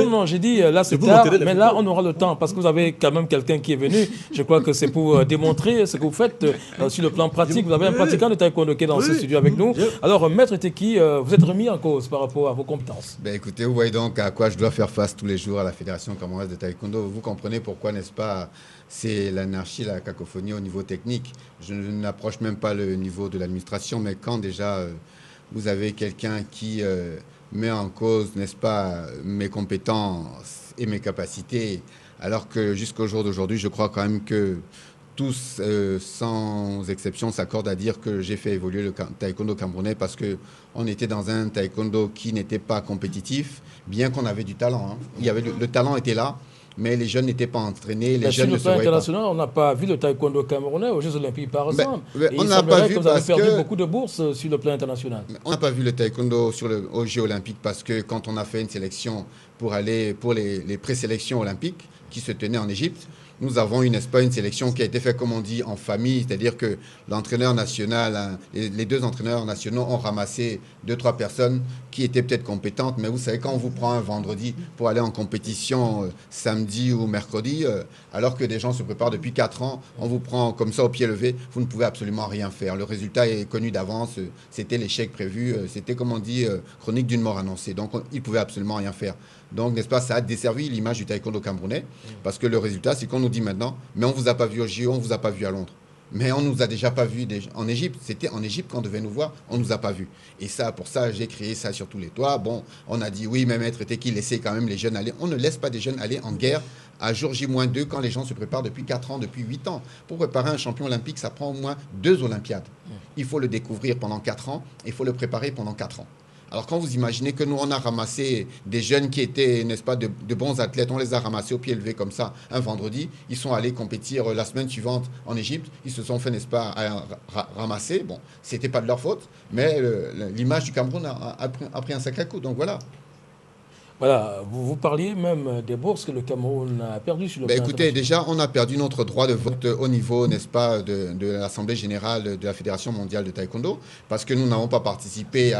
Non, j'ai dit là c'est tard, mais là on aura le temps parce que vous avez quand même quelqu'un qui est venu. Je crois que c'est pour démontrer ce que vous faites sur le plan pratique. Vous avez un pratiquant de taekwondo qui est dans ce studio avec nous. Alors, maître Eteki, vous êtes remis en cause par rapport à vos compétences. Écoutez, vous voyez donc à quoi je dois faire face tous les jours à la Fédération camerounaise de taekwondo. Vous comprenez pourquoi, n'est-ce pas, c'est l'anarchie, la cacophonie au niveau technique. Je n'approche même pas le niveau de l'administration, mais quand déjà vous avez quelqu'un qui met en cause, n'est-ce pas, mes compétences et mes capacités, alors que jusqu'au jour d'aujourd'hui, je crois quand même que tous, sans exception, s'accordent à dire que j'ai fait évoluer le taekwondo camerounais parce qu'on était dans un taekwondo qui n'était pas compétitif, bien qu'on avait du talent. Il y avait le talent était là, mais les jeunes n'étaient pas entraînés. Les jeunes sur le plan international, on n'a pas vu le taekwondo camerounais aux Jeux Olympiques, par exemple. On n'a pas vu que vous avez perdu beaucoup de bourses sur le plan international. On n'a pas vu le taekwondo aux Jeux Olympiques parce que quand on a fait une sélection pour aller pour les présélections olympiques qui se tenaient en Égypte, nous avons une sélection qui a été faite, comme on dit, en famille, c'est-à-dire que l'entraîneur national, les 2 entraîneurs nationaux ont ramassé 2-3 personnes qui étaient peut-être compétentes, mais vous savez, quand on vous prend un vendredi pour aller en compétition samedi ou mercredi, alors que des gens se préparent depuis 4 ans, on vous prend comme ça au pied levé, vous ne pouvez absolument rien faire. Le résultat est connu d'avance, c'était l'échec prévu, c'était, comme on dit, chronique d'une mort annoncée, donc ils ne pouvaient absolument rien faire. Donc, n'est-ce pas, ça a desservi l'image du taekwondo camerounais, parce que le résultat, c'est qu'on nous dit maintenant, mais on ne vous a pas vu au JO, on ne vous a pas vu à Londres. Mais on ne nous a déjà pas vu en Égypte. C'était en Égypte qu'on devait nous voir, on ne nous a pas vus. Et ça, pour ça, j'ai crié ça sur tous les toits. Bon, on a dit, oui, mais maître Eteki, laissez quand même les jeunes aller. On ne laisse pas des jeunes aller en guerre à jour J-2 quand les gens se préparent depuis 4 ans, depuis 8 ans. Pour préparer un champion olympique, ça prend au moins 2 Olympiades. Il faut le découvrir pendant 4 ans, il faut le préparer pendant 4 ans. Alors quand vous imaginez que nous, on a ramassé des jeunes qui étaient, n'est-ce pas, de bons athlètes, on les a ramassés au pied levé comme ça un vendredi, ils sont allés compétir la semaine suivante en Égypte, ils se sont fait, n'est-ce pas, ramasser. Bon, c'était pas de leur faute, mais l'image du Cameroun a pris un sacré coup, donc voilà. Voilà, vous parliez même des bourses que le Cameroun a perdues sur le plan Écoutez, déjà, on a perdu notre droit de vote au niveau, n'est-ce pas, de l'Assemblée générale de la Fédération mondiale de taekwondo, parce que nous n'avons pas participé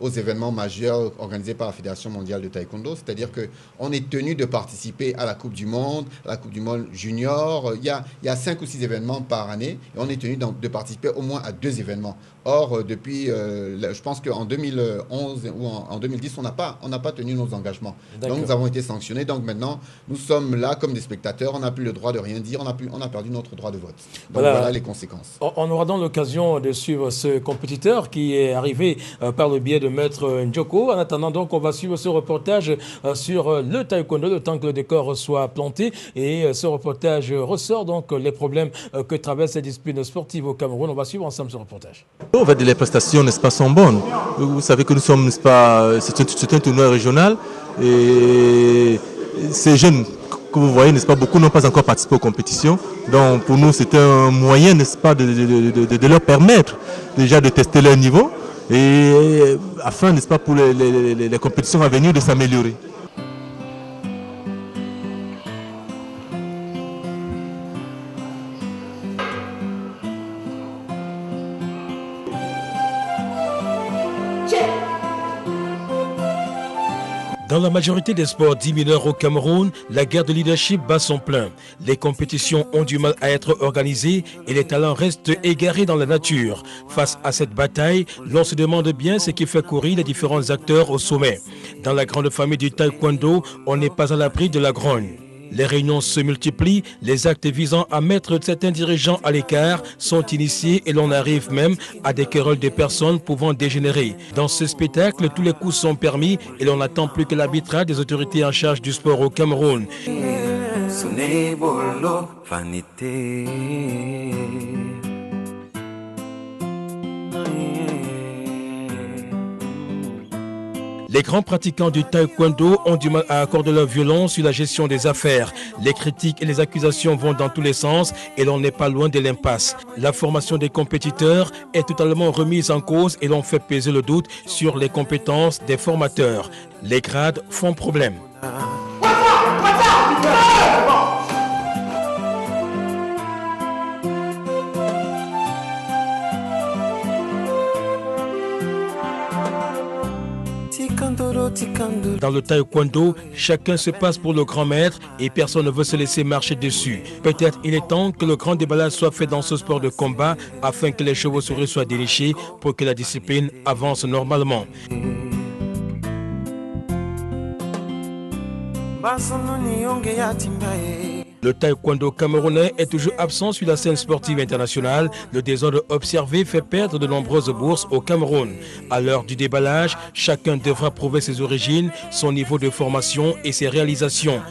aux événements majeurs organisés par la Fédération mondiale de taekwondo. C'est-à-dire qu'on est tenu de participer à la Coupe du Monde, à la Coupe du Monde junior. Il y a 5 ou 6 événements par année, et on est tenu de participer au moins à 2 événements. Or, depuis, je pense qu'en 2011 ou en 2010, on n'a pas tenu nos engagements. Donc, nous avons été sanctionnés. Donc, maintenant, nous sommes là comme des spectateurs. On n'a plus le droit de rien dire. On a perdu notre droit de vote. Donc, voilà les conséquences. On aura donc l'occasion de suivre ce compétiteur qui est arrivé par le biais de Maître Njoko. En attendant, donc, on va suivre ce reportage sur le taekwondo, le temps que le décor soit planté. Et ce reportage ressort donc les problèmes que traversent ces disciplines sportives au Cameroun. On va suivre ensemble ce reportage. En fait, les prestations, n'est-ce pas, sont bonnes. Vous savez que nous sommes, n'est-ce pas, c'est un tournoi régional et ces jeunes que vous voyez, n'est-ce pas, beaucoup n'ont pas encore participé aux compétitions. Donc pour nous, c'est un moyen, n'est-ce pas, de leur permettre déjà de tester leur niveau et afin, n'est-ce pas, pour les compétitions à venir de s'améliorer. Dans la majorité des sports dits mineurs au Cameroun, la guerre de leadership bat son plein. Les compétitions ont du mal à être organisées et les talents restent égarés dans la nature. Face à cette bataille, l'on se demande bien ce qui fait courir les différents acteurs au sommet. Dans la grande famille du taekwondo, on n'est pas à l'abri de la grogne. Les réunions se multiplient, les actes visant à mettre certains dirigeants à l'écart sont initiés et l'on arrive même à des querelles de personnes pouvant dégénérer. Dans ce spectacle, tous les coups sont permis et l'on n'attend plus que l'arbitrage des autorités en charge du sport au Cameroun. Les grands pratiquants du taekwondo ont du mal à accorder leur violence sur la gestion des affaires. Les critiques et les accusations vont dans tous les sens et l'on n'est pas loin de l'impasse. La formation des compétiteurs est totalement remise en cause et l'on fait peser le doute sur les compétences des formateurs. Les grades font problème. Dans le taekwondo, chacun se passe pour le grand maître et personne ne veut se laisser marcher dessus. Peut-être il est temps que le grand déballage soit fait dans ce sport de combat afin que les chevauchées soient dénichées pour que la discipline avance normalement. Le taekwondo camerounais est toujours absent sur la scène sportive internationale. Le désordre observé fait perdre de nombreuses bourses au Cameroun. À l'heure du déballage, chacun devra prouver ses origines, son niveau de formation et ses réalisations.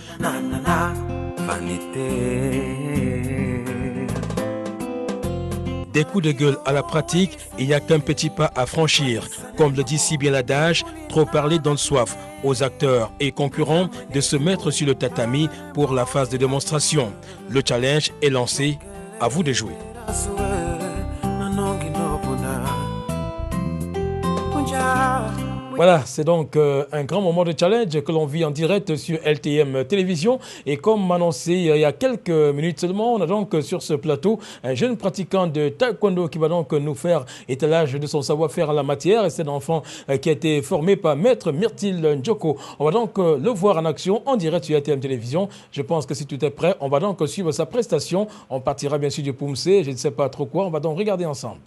Des coups de gueule à la pratique, il n'y a qu'un petit pas à franchir. Comme le dit si bien l'adage, trop parler donne soif aux acteurs et concurrents de se mettre sur le tatami pour la phase de démonstration. Le challenge est lancé, à vous de jouer. Voilà, c'est donc un grand moment de challenge que l'on vit en direct sur LTM Télévision. Et comme annoncé il y a quelques minutes seulement, on a donc sur ce plateau un jeune pratiquant de taekwondo qui va donc nous faire étalage de son savoir-faire en la matière. Et c'est un enfant qui a été formé par Maître Myrtil Njoko. On va donc le voir en action en direct sur LTM Télévision. Je pense que si tout est prêt, on va donc suivre sa prestation. On partira bien sûr du Poumsé, je ne sais pas trop quoi. On va donc regarder ensemble.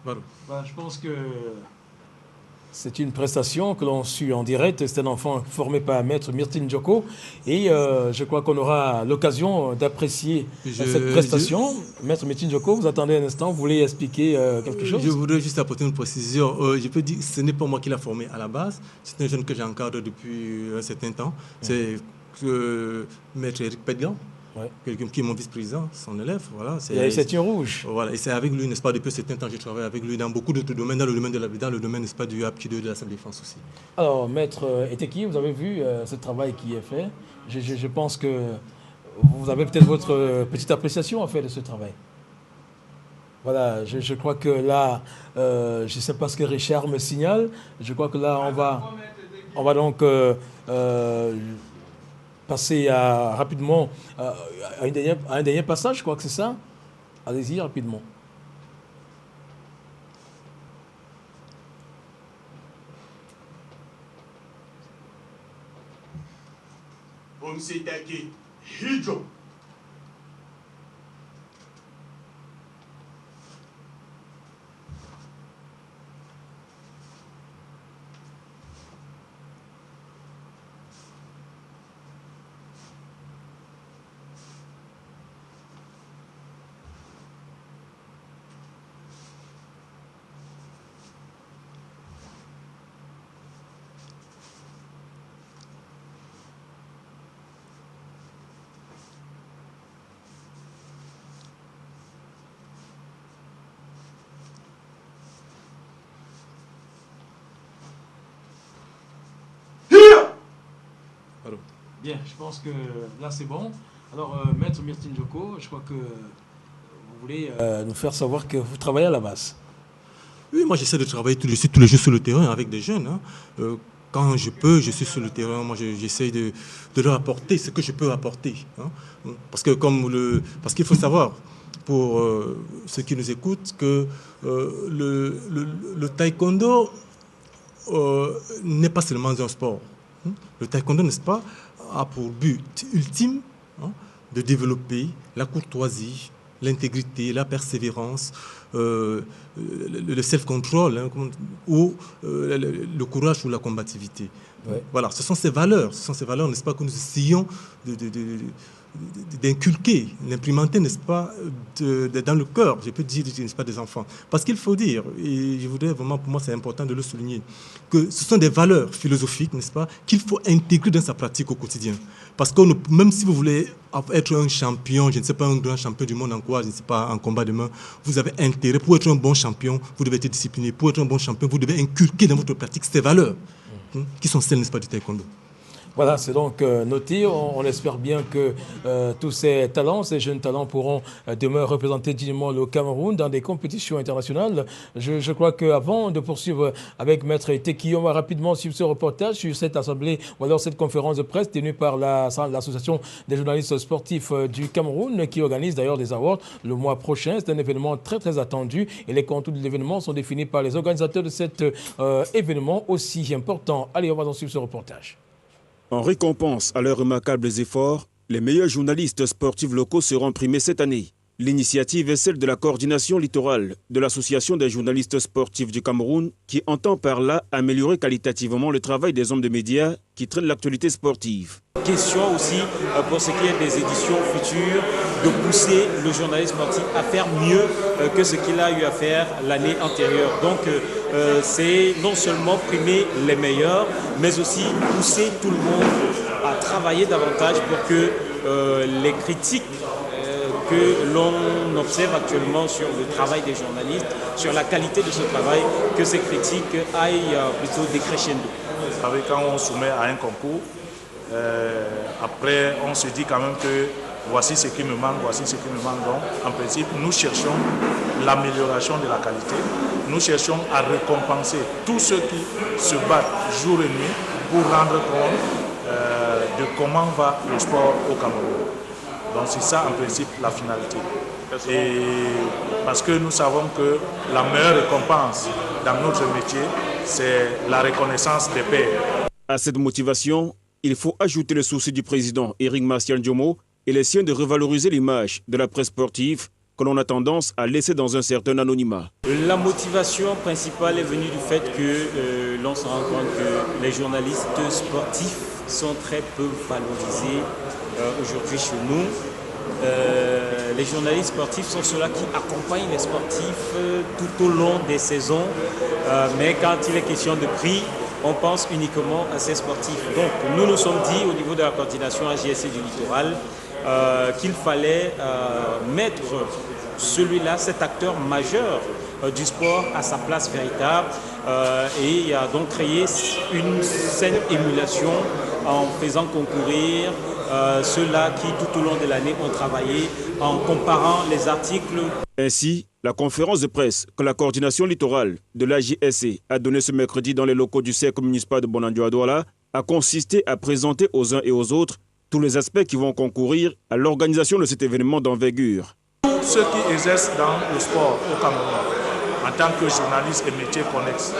Voilà, je pense que c'est une prestation que l'on suit en direct. C'est un enfant formé par Maître Myrtine Djoko. Et je crois qu'on aura l'occasion d'apprécier cette prestation. Maître Myrtine Djoko, vous attendez un instant, vous voulez expliquer quelque chose? Je voudrais juste apporter une précision. Je peux dire que ce n'est pas moi qui l'ai formé à la base. C'est un jeune que j'encadre depuis un certain temps. C'est Maître Eric Pedgan. Ouais. Quelqu'un qui est mon vice-président, son élève. Voilà, c'est une rouge. Voilà, et c'est avec lui, n'est-ce pas, depuis un certain temps, je travaille avec lui dans beaucoup d'autres domaines, dans le domaine de l'habitat, le domaine, n'est-ce pas, du Aptitude de la salle de défense aussi. Alors, Maître Eteki, vous avez vu ce travail qui est fait. Je pense que vous avez peut-être votre petite appréciation à faire de ce travail. Voilà, je crois que là, je ne sais pas ce que Richard me signale. Je crois que là, on va donc passer rapidement à un dernier passage, je crois que c'est ça. Allez-y rapidement. Bien, je pense que là c'est bon. Alors, Maître Myrtine Djoko, je crois que vous voulez nous faire savoir que vous travaillez à la base. Oui, moi j'essaie de travailler tous les jours sur le terrain avec des jeunes. Hein. Quand je peux, je suis sur le terrain. Moi, j'essaie de leur apporter ce que je peux apporter. Hein. Parce qu'il faut savoir, pour ceux qui nous écoutent, que le taekwondo n'est pas seulement un sport. Hein. Le taekwondo, n'est-ce pas, a pour but ultime de développer la courtoisie, l'intégrité, la persévérance, le self-control, hein, ou le courage ou la combativité. Ouais. Voilà, ce sont ces valeurs, n'est-ce pas, que nous essayons d'inculquer, d'implémenter, n'est-ce pas, dans le cœur, je peux dire, n'est-ce pas, des enfants. Parce qu'il faut dire, et je voudrais vraiment, pour moi c'est important de le souligner, que ce sont des valeurs philosophiques, n'est-ce pas, qu'il faut intégrer dans sa pratique au quotidien. Parce que même si vous voulez être un champion, je ne sais pas, un grand champion du monde en quoi, je ne sais pas, en combat de main, vous avez intérêt, pour être un bon champion, vous devez être discipliné. Pour être un bon champion, vous devez inculquer dans votre pratique ces valeurs, qui sont celles, n'est-ce pas, du taekwondo. Voilà, c'est donc noté. On espère bien que tous ces talents, ces jeunes talents pourront demain représenter dignement le Cameroun dans des compétitions internationales. Je crois qu'avant de poursuivre avec Maître Eteki, on va rapidement suivre ce reportage sur cette assemblée ou alors cette conférence de presse tenue par l'association des journalistes sportifs du Cameroun qui organise d'ailleurs des awards le mois prochain. C'est un événement très très attendu et les contours de l'événement sont définis par les organisateurs de cet événement aussi important. Allez, on va donc suivre ce reportage. En récompense à leurs remarquables efforts, les meilleurs journalistes sportifs locaux seront primés cette année. L'initiative est celle de la coordination littorale de l'Association des journalistes sportifs du Cameroun qui entend par là améliorer qualitativement le travail des hommes de médias qui traînent l'actualité sportive. Question aussi pour ce qui est des éditions futures, de pousser le journaliste sportif à faire mieux que ce qu'il a eu à faire l'année antérieure. Donc c'est non seulement primer les meilleurs, mais aussi pousser tout le monde à travailler davantage pour que les critiques que l'on observe actuellement sur le travail des journalistes, sur la qualité de ce travail, que ces critiques aillent plutôt décrescendo. Quand on soumet à un concours, après on se dit quand même que voici ce qui me manque, voici ce qui me manque. Donc en principe, nous cherchons l'amélioration de la qualité. Nous cherchons à récompenser tous ceux qui se battent jour et nuit pour rendre compte de comment va le sport au Cameroun. Donc c'est ça en principe la finalité. Et parce que nous savons que la meilleure récompense dans notre métier, c'est la reconnaissance des pairs. À cette motivation, il faut ajouter le souci du président Éric Martial Djomo et les siens de revaloriser l'image de la presse sportive que l'on a tendance à laisser dans un certain anonymat. La motivation principale est venue du fait que l'on se rend compte que les journalistes sportifs sont très peu valorisés aujourd'hui chez nous. Les journalistes sportifs sont ceux-là qui accompagnent les sportifs tout au long des saisons, mais quand il est question de prix, on pense uniquement à ces sportifs. Donc nous nous sommes dit au niveau de la coordination AJSC du littoral qu'il fallait mettre celui-là, cet acteur majeur du sport à sa place véritable et a donc créé une saine émulation en faisant concourir ceux-là qui tout au long de l'année ont travaillé en comparant les articles. Ainsi, la conférence de presse que la coordination littorale de l'AJSC a donnée ce mercredi dans les locaux du cercle municipal de Bonandio-Douala a consisté à présenter aux uns et aux autres tous les aspects qui vont concourir à l'organisation de cet événement d'envergure. Tous ceux qui exercent dans le sport au Cameroun, en tant que journaliste et métiers connexes,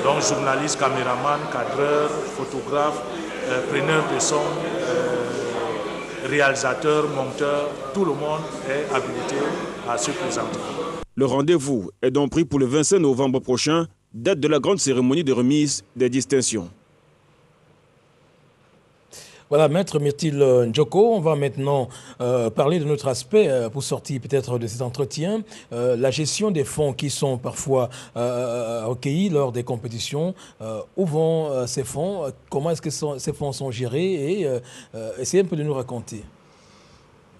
donc journaliste, caméraman, cadreur, photographe, preneur de son, réalisateur, monteur, tout le monde est habilité à se présenter. Le rendez-vous est donc pris pour le 25 novembre prochain, date de la grande cérémonie de remise des distinctions. Voilà, Maître Myrtil Njoko, on va maintenant parler de notre aspect pour sortir peut-être de cet entretien. La gestion des fonds qui sont parfois recueillis lors des compétitions. Où vont ces fonds? Comment est-ce que ces fonds sont gérés? Et essayez un peu de nous raconter.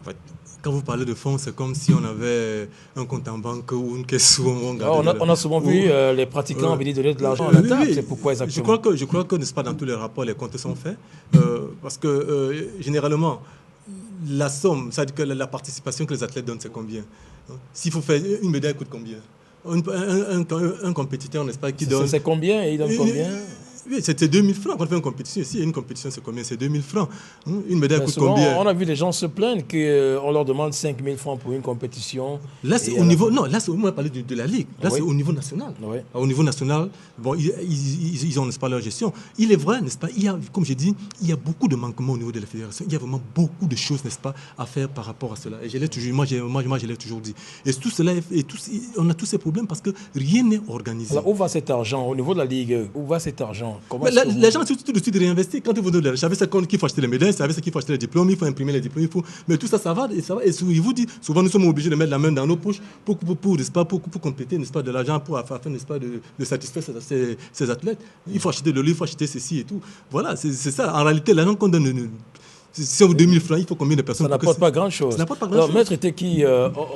En fait, quand vous parlez de fonds, c'est comme si on avait un compte en banque ou une caisse où on garde. On a souvent vu les pratiquants venir donner de l'argent à la table. C'est pourquoi exactement? Je crois que n'est-ce pas, dans tous les rapports, les comptes sont faits. Parce que généralement, la somme, c'est-à-dire que la participation que les athlètes donnent, c'est combien? S'il faut faire une médaille, coûte combien? Un compétiteur, n'est-ce pas, qui donne... C'est combien et il donne combien? Oui, c'était 2000 francs quand on fait une compétition. Ici, une compétition, c'est combien? C'est 2000 francs. Une médaille coûte combien? On a vu des gens se plaindre qu'on leur demande 5000 francs pour une compétition. Là, c'est au niveau... Non, là, on va parler de la Ligue. Là, c'est au niveau national. Oui. Au niveau national, bon, ils ont, n'est-ce pas, leur gestion. Il est vrai, n'est-ce pas, il y a, comme j'ai dit, il y a beaucoup de manquements au niveau de la fédération. Il y a vraiment beaucoup de choses, n'est-ce pas, à faire par rapport à cela. Et je l'ai toujours, moi, je l'ai toujours dit. Et tout cela, on a tous ces problèmes parce que rien n'est organisé. Alors, où va cet argent? Au niveau de la Ligue, où va cet argent? Les gens sont tout de suite réinvestis. Quand ils vous donnent, j'avais ce compte qu'il faut acheter les médailles, j'avais ce qu'il faut acheter les diplômes, il faut imprimer les diplômes, mais tout ça, ça va. Et ils vous disent, souvent nous sommes obligés de mettre la main dans nos poches pour compléter, n'est-ce pas, de l'argent afin, n'est-ce pas, de satisfaire ces athlètes. Il faut acheter le livre, il faut acheter ceci et tout. Voilà, c'est ça. En réalité, l'argent qu'on donne, si on 2000 francs, il faut combien de personnes? Ça n'apporte pas grand-chose. Alors, Maître Teki,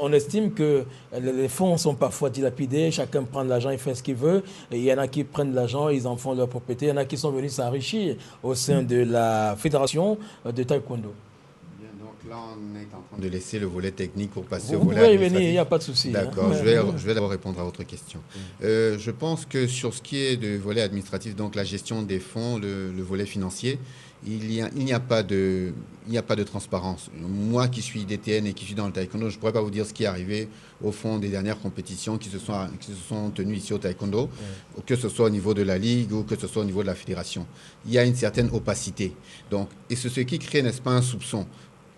on estime que les fonds sont parfois dilapidés, chacun prend de l'argent, il fait ce qu'il veut. Et il y en a qui prennent de l'argent, ils en font leur propriété. Il y en a qui sont venus s'enrichir au sein de la fédération de taekwondo. Bien, donc là, on est en train de laisser le volet technique pour passer au volet administratif. administratif. Venir, il n'y a pas de souci. D'accord, je vais d'abord répondre à votre question. Je pense que sur ce qui est du volet administratif, donc la gestion des fonds, le volet financier, il n'y a pas de transparence. Moi qui suis DTN et qui suis dans le taekwondo, je ne pourrais pas vous dire ce qui est arrivé au fond des dernières compétitions qui se sont tenues ici au taekwondo, que ce soit au niveau de la Ligue ou que ce soit au niveau de la fédération. Il y a une certaine opacité. Donc, et c'est ce qui crée, n'est-ce pas, un soupçon.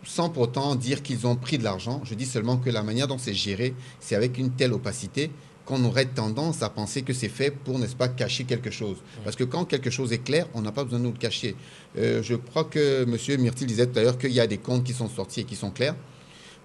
Sans pour autant dire qu'ils ont pris de l'argent, je dis seulement que la manière dont c'est géré, c'est avec une telle opacité qu'on aurait tendance à penser que c'est fait pour, n'est-ce pas, cacher quelque chose. Parce que quand quelque chose est clair, on n'a pas besoin de nous le cacher. Je crois que M. Myrtil disait tout à l'heure qu'il y a des comptes qui sont sortis et qui sont clairs.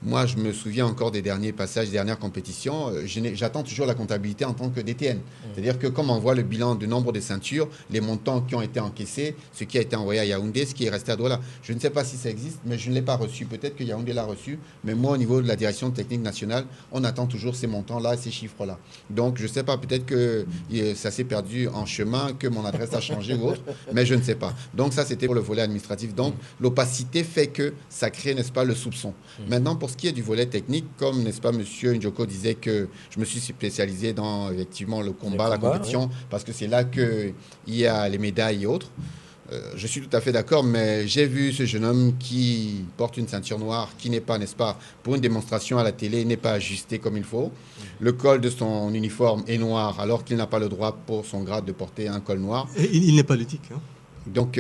Moi, je me souviens encore des derniers passages, des dernières compétitions. J'attends toujours la comptabilité en tant que DTN. C'est-à-dire que comme on voit le bilan du nombre de ceintures, les montants qui ont été encaissés, ce qui a été envoyé à Yaoundé, ce qui est resté à Douala. Je ne sais pas si ça existe, mais je ne l'ai pas reçu. Peut-être que Yaoundé l'a reçu, mais moi, au niveau de la direction technique nationale, on attend toujours ces montants-là, ces chiffres-là. Donc, je ne sais pas, peut-être que ça s'est perdu en chemin, que mon adresse a changé ou autre, mais je ne sais pas. Donc, ça, c'était pour le volet administratif. Donc, l'opacité fait que ça crée, n'est-ce pas, le soupçon. Maintenant, pour ce qui est du volet technique, comme, n'est-ce pas, M. Njoko disait que je me suis spécialisé dans, effectivement, le combat, la compétition, parce que c'est là qu'il y a les médailles et autres. Je suis tout à fait d'accord, mais j'ai vu ce jeune homme qui porte une ceinture noire, qui n'est pas, n'est-ce pas, pour une démonstration à la télé, n'est pas ajusté comme il faut. Le col de son uniforme est noir, alors qu'il n'a pas le droit, pour son grade, de porter un col noir. Et il n'est pas politique. Hein. Donc,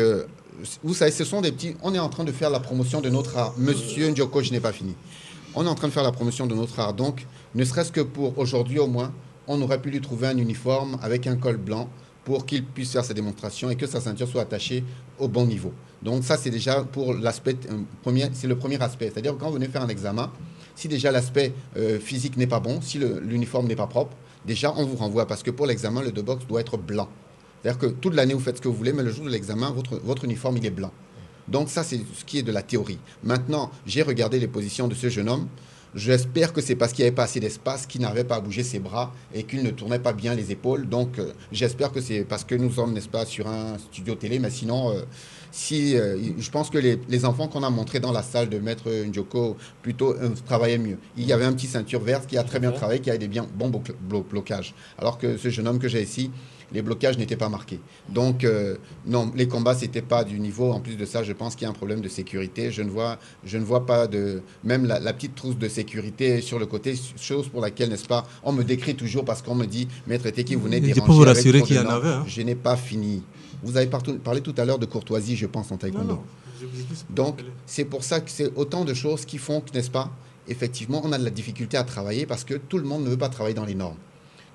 vous savez, ce sont des petits... On est en train de faire la promotion de notre art. Monsieur Njoko, je n'ai pas fini. on est en train de faire la promotion de notre art. Donc, ne serait-ce que pour aujourd'hui au moins, on aurait pu lui trouver un uniforme avec un col blanc pour qu'il puisse faire ses démonstrations et que sa ceinture soit attachée au bon niveau. Donc ça, c'est déjà pour l'aspect premier, c'est le premier aspect. C'est-à-dire quand vous venez faire un examen, si déjà l'aspect physique n'est pas bon, si l'uniforme n'est pas propre, déjà on vous renvoie parce que pour l'examen, le de boxe doit être blanc. C'est-à-dire que toute l'année, vous faites ce que vous voulez, mais le jour de l'examen, votre uniforme, il est blanc. Donc ça, c'est ce qui est de la théorie. Maintenant, j'ai regardé les positions de ce jeune homme. J'espère que c'est parce qu'il n'y avait pas assez d'espace, qu'il n'arrivait pas à bouger ses bras et qu'il ne tournait pas bien les épaules. Donc, j'espère que c'est parce que nous sommes, n'est-ce pas, sur un studio télé. Mais sinon, je pense que les enfants qu'on a montrés dans la salle de Maître Njoko plutôt travaillaient mieux. Il y avait un petit ceinture verte qui a très bien travaillé, qui a des bons blocages. Alors que ce jeune homme que j'ai ici, les blocages n'étaient pas marqués. Donc, non, les combats, ce n'était pas du niveau. En plus de ça, je pense qu'il y a un problème de sécurité. Je ne vois pas de... Même la petite trousse de sécurité sur le côté, chose pour laquelle, n'est-ce pas, on me décrit toujours parce qu'on me dit, Maître Eteki, vous venez déranger. Je peux vous rassurer qu'il y en avait. Je n'ai pas fini. Vous avez parlé tout à l'heure de courtoisie, je pense, en taekwondo. Non. Donc, c'est pour ça que c'est autant de choses qui font que, n'est-ce pas, effectivement, on a de la difficulté à travailler parce que tout le monde ne veut pas travailler dans les normes.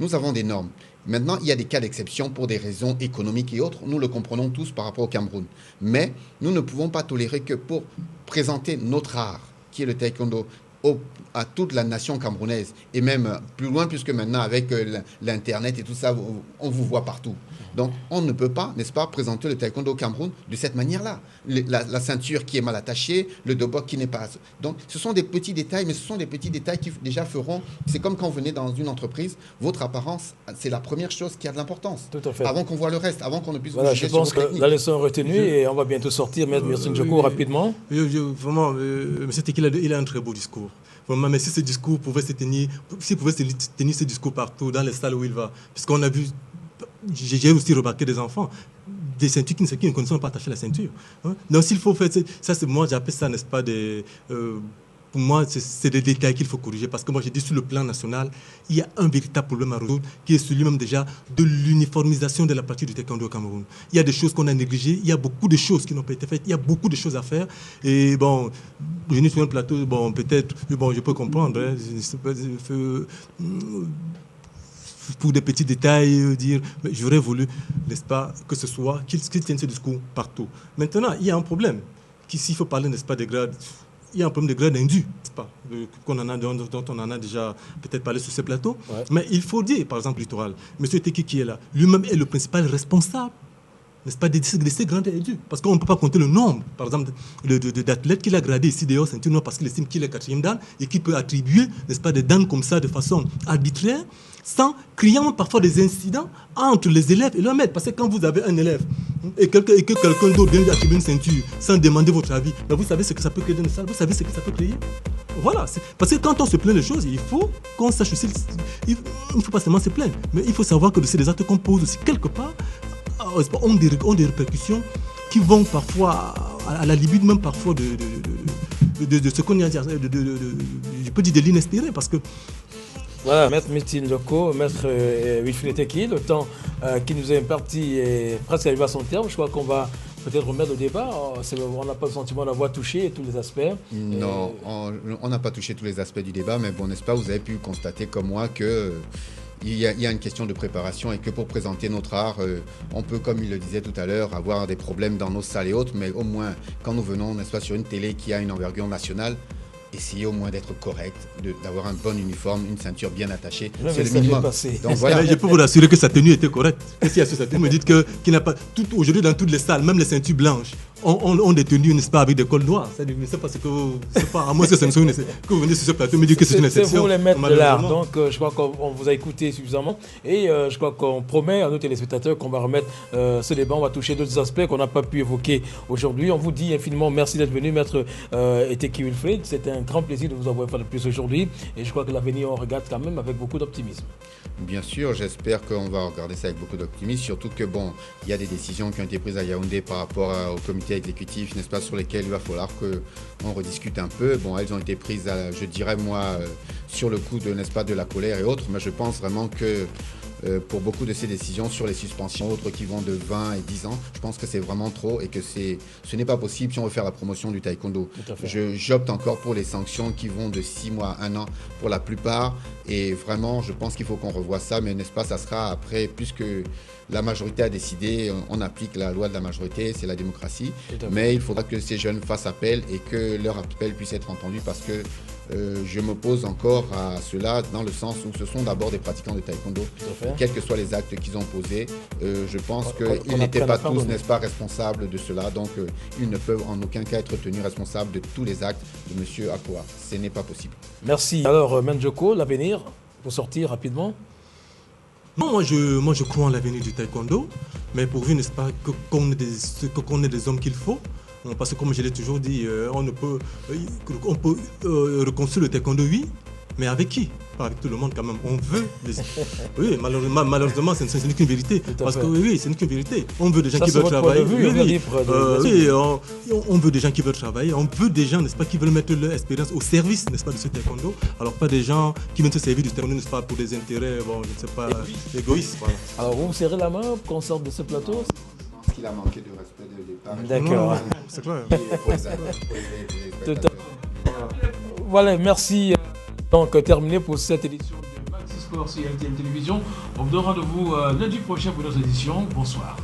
Nous avons des normes. Maintenant, il y a des cas d'exception pour des raisons économiques et autres. Nous le comprenons tous par rapport au Cameroun. Mais nous ne pouvons pas tolérer que pour présenter notre art, qui est le taekwondo, à toute la nation camerounaise, et même plus loin, puisque maintenant, avec l'Internet et tout ça, on vous voit partout. Donc, on ne peut pas, n'est-ce pas, présenter le taekwondo au Cameroun de cette manière-là. La ceinture qui est mal attachée, le dobok qui n'est pas... Donc, ce sont des petits détails, mais ce sont des petits détails qui déjà feront... C'est comme quand vous venez dans une entreprise, votre apparence, c'est la première chose qui a de l'importance. Tout à fait. Avant qu'on voit le reste, avant qu'on ne puisse... Voilà, je pense que la leçon est retenue et on va bientôt sortir. Maître Njoko, rapidement. Vraiment, M. Teki, il a un très beau discours. Vraiment, mais si ce discours pouvait se tenir, s'il pouvait se tenir ce discours partout, dans les salles où il va, puisqu'on a vu... J'ai aussi remarqué des enfants, des ceintures qui ne connaissent pas attacher la ceinture. Donc s'il faut faire ça, c'est moi j'appelle ça, n'est-ce pas, pour moi c'est des détails qu'il faut corriger parce que moi j'ai dit sur le plan national, il y a un véritable problème à résoudre qui est celui même déjà de l'uniformisation de la pratique du taekwondo au Cameroun. Il y a des choses qu'on a négligées, il y a beaucoup de choses qui n'ont pas été faites, il y a beaucoup de choses à faire et bon, je suis sur un plateau, bon peut-être, bon je peux comprendre, pour des petits détails, dire, mais j'aurais voulu, n'est-ce pas, que ce soit, qu'ils tiennent ce discours partout. Maintenant, il y a un problème, s'il faut parler, n'est-ce pas, des grades, il y a un problème de grades indus, n'est-ce pas, dont on en a déjà peut-être parlé sur ce plateau, mais il faut dire, par exemple, Littoral, M. Teki qui est là, lui-même est le principal responsable, n'est-ce pas, de ces grandes indus, parce qu'on ne peut pas compter le nombre, par exemple, d'athlètes qu'il a gradés ici dehors, ceinture noire, parce qu'il estime qu'il est 4e dan, et qu'il peut attribuer, n'est-ce pas, des dan comme ça, de façon arbitraire, sans criant parfois des incidents entre les élèves et leurs maîtres. Parce que quand vous avez un élève et que quelqu'un d'autre vient attribuer une ceinture sans demander votre avis, ben vous savez ce que ça peut créer dans une salle, vous savez ce que ça peut créer. Voilà, parce que quand on se plaint de choses, il faut qu'on sache aussi, il ne faut pas seulement se plaindre, mais il faut savoir que c'est des actes qu'on pose aussi quelque part, ont des répercussions qui vont parfois, à la limite même parfois de ce qu'on a dit, je peux dire de l'inespéré, parce que voilà, Maître Njoko, Maître Wilfried Teki, le temps qui nous est imparti est presque arrivé à son terme. Je crois qu'on va peut-être remettre au débat. On n'a pas le sentiment d'avoir touché tous les aspects. Non, on n'a pas touché tous les aspects du débat, mais bon, n'est-ce pas, vous avez pu constater comme moi que... Il y a une question de préparation et que pour présenter notre art, on peut, comme il le disait tout à l'heure, avoir des problèmes dans nos salles et autres, mais au moins, quand nous venons, n'est-ce pas, sur une télé qui a une envergure nationale, essayez au moins d'être correct, d'avoir un bon uniforme, une ceinture bien attachée. C'est le minimum. Donc, voilà. Je peux vous assurer que sa tenue était correcte. Qu'est-ce qu'il y a sur sa tenue? Vous me dites qu'il n'a pas... Aujourd'hui, dans toutes les salles, même les ceintures blanches, ont des tenues, n'est-ce pas, avec des cols noirs. Je ne sais pas ce que vous... à moins que vous venez sur ce plateau et me dites que c'est une exception. C'est vous les maîtres de l'art. Donc, je crois qu'on vous a écouté suffisamment. Et je crois qu'on promet à nos téléspectateurs qu'on va remettre ce débat. On va toucher d'autres aspects qu'on n'a pas pu évoquer aujourd'hui. On vous dit infiniment merci d'être venu, Maître Eteki Wilfried. C'était un grand plaisir de vous avoir fait de plus aujourd'hui. Et je crois que l'avenir, on regarde quand même avec beaucoup d'optimisme. Bien sûr, j'espère qu'on va regarder ça avec beaucoup d'optimisme. Surtout que, bon, il y a des décisions qui ont été prises à Yaoundé par rapport au comité exécutif, n'est-ce pas, sur lesquels il va falloir qu'on rediscute un peu. Bon, elles ont été prises, je dirais, moi, sur le coup de, n'est-ce pas, de la colère et autres. Mais je pense vraiment que pour beaucoup de ces décisions sur les suspensions, autres qui vont de 20 et 10 ans. Je pense que c'est vraiment trop et que ce n'est pas possible si on veut faire la promotion du taekwondo. J'opte encore pour les sanctions qui vont de 6 mois à 1 an pour la plupart. Et vraiment, je pense qu'il faut qu'on revoie ça. Mais n'est-ce pas, ça sera après, puisque la majorité a décidé, on applique la loi de la majorité, c'est la démocratie. Mais il faudra que ces jeunes fassent appel et que leur appel puisse être entendu parce que je m'oppose encore à cela dans le sens où ce sont d'abord des pratiquants de taekwondo. Quels que soient les actes qu'ils ont posés, je pense qu'ils n'étaient pas tous, n'est-ce pas, responsables de cela. Donc, ils ne peuvent en aucun cas être tenus responsables de tous les actes de M. Akoa. Ce n'est pas possible. Merci. Alors, Menjoko, l'avenir, pour sortir rapidement. Non, moi je crois en l'avenir du taekwondo, mais pourvu, n'est-ce pas, qu'on ait des hommes qu'il faut. Parce que comme je l'ai toujours dit, on peut reconstruire le taekwondo, oui, mais avec qui? Pas avec tout le monde quand même. On veut oui, malheureusement, ce n'est qu'une vérité. Parce que oui, ce n'est qu'une vérité. On veut des gens qui veulent travailler. On veut des gens qui veulent travailler. On veut des gens, n'est-ce pas, qui veulent mettre leur expérience au service, n'est-ce pas, de ce taekwondo. Alors pas des gens qui viennent se servir du taekwondo, n'est-ce pas, pour des intérêts, bon, je ne sais pas, égoïstes. Voilà. Alors vous serrez la main pour qu'on sorte de ce plateau? Il a manqué de respect dès le départ. D'accord. C'est clair. Voilà, merci. Donc, terminé pour cette édition de Maxi Sport sur LTN Télévision. On vous donne rendez-vous lundi prochain pour notre édition. Bonsoir.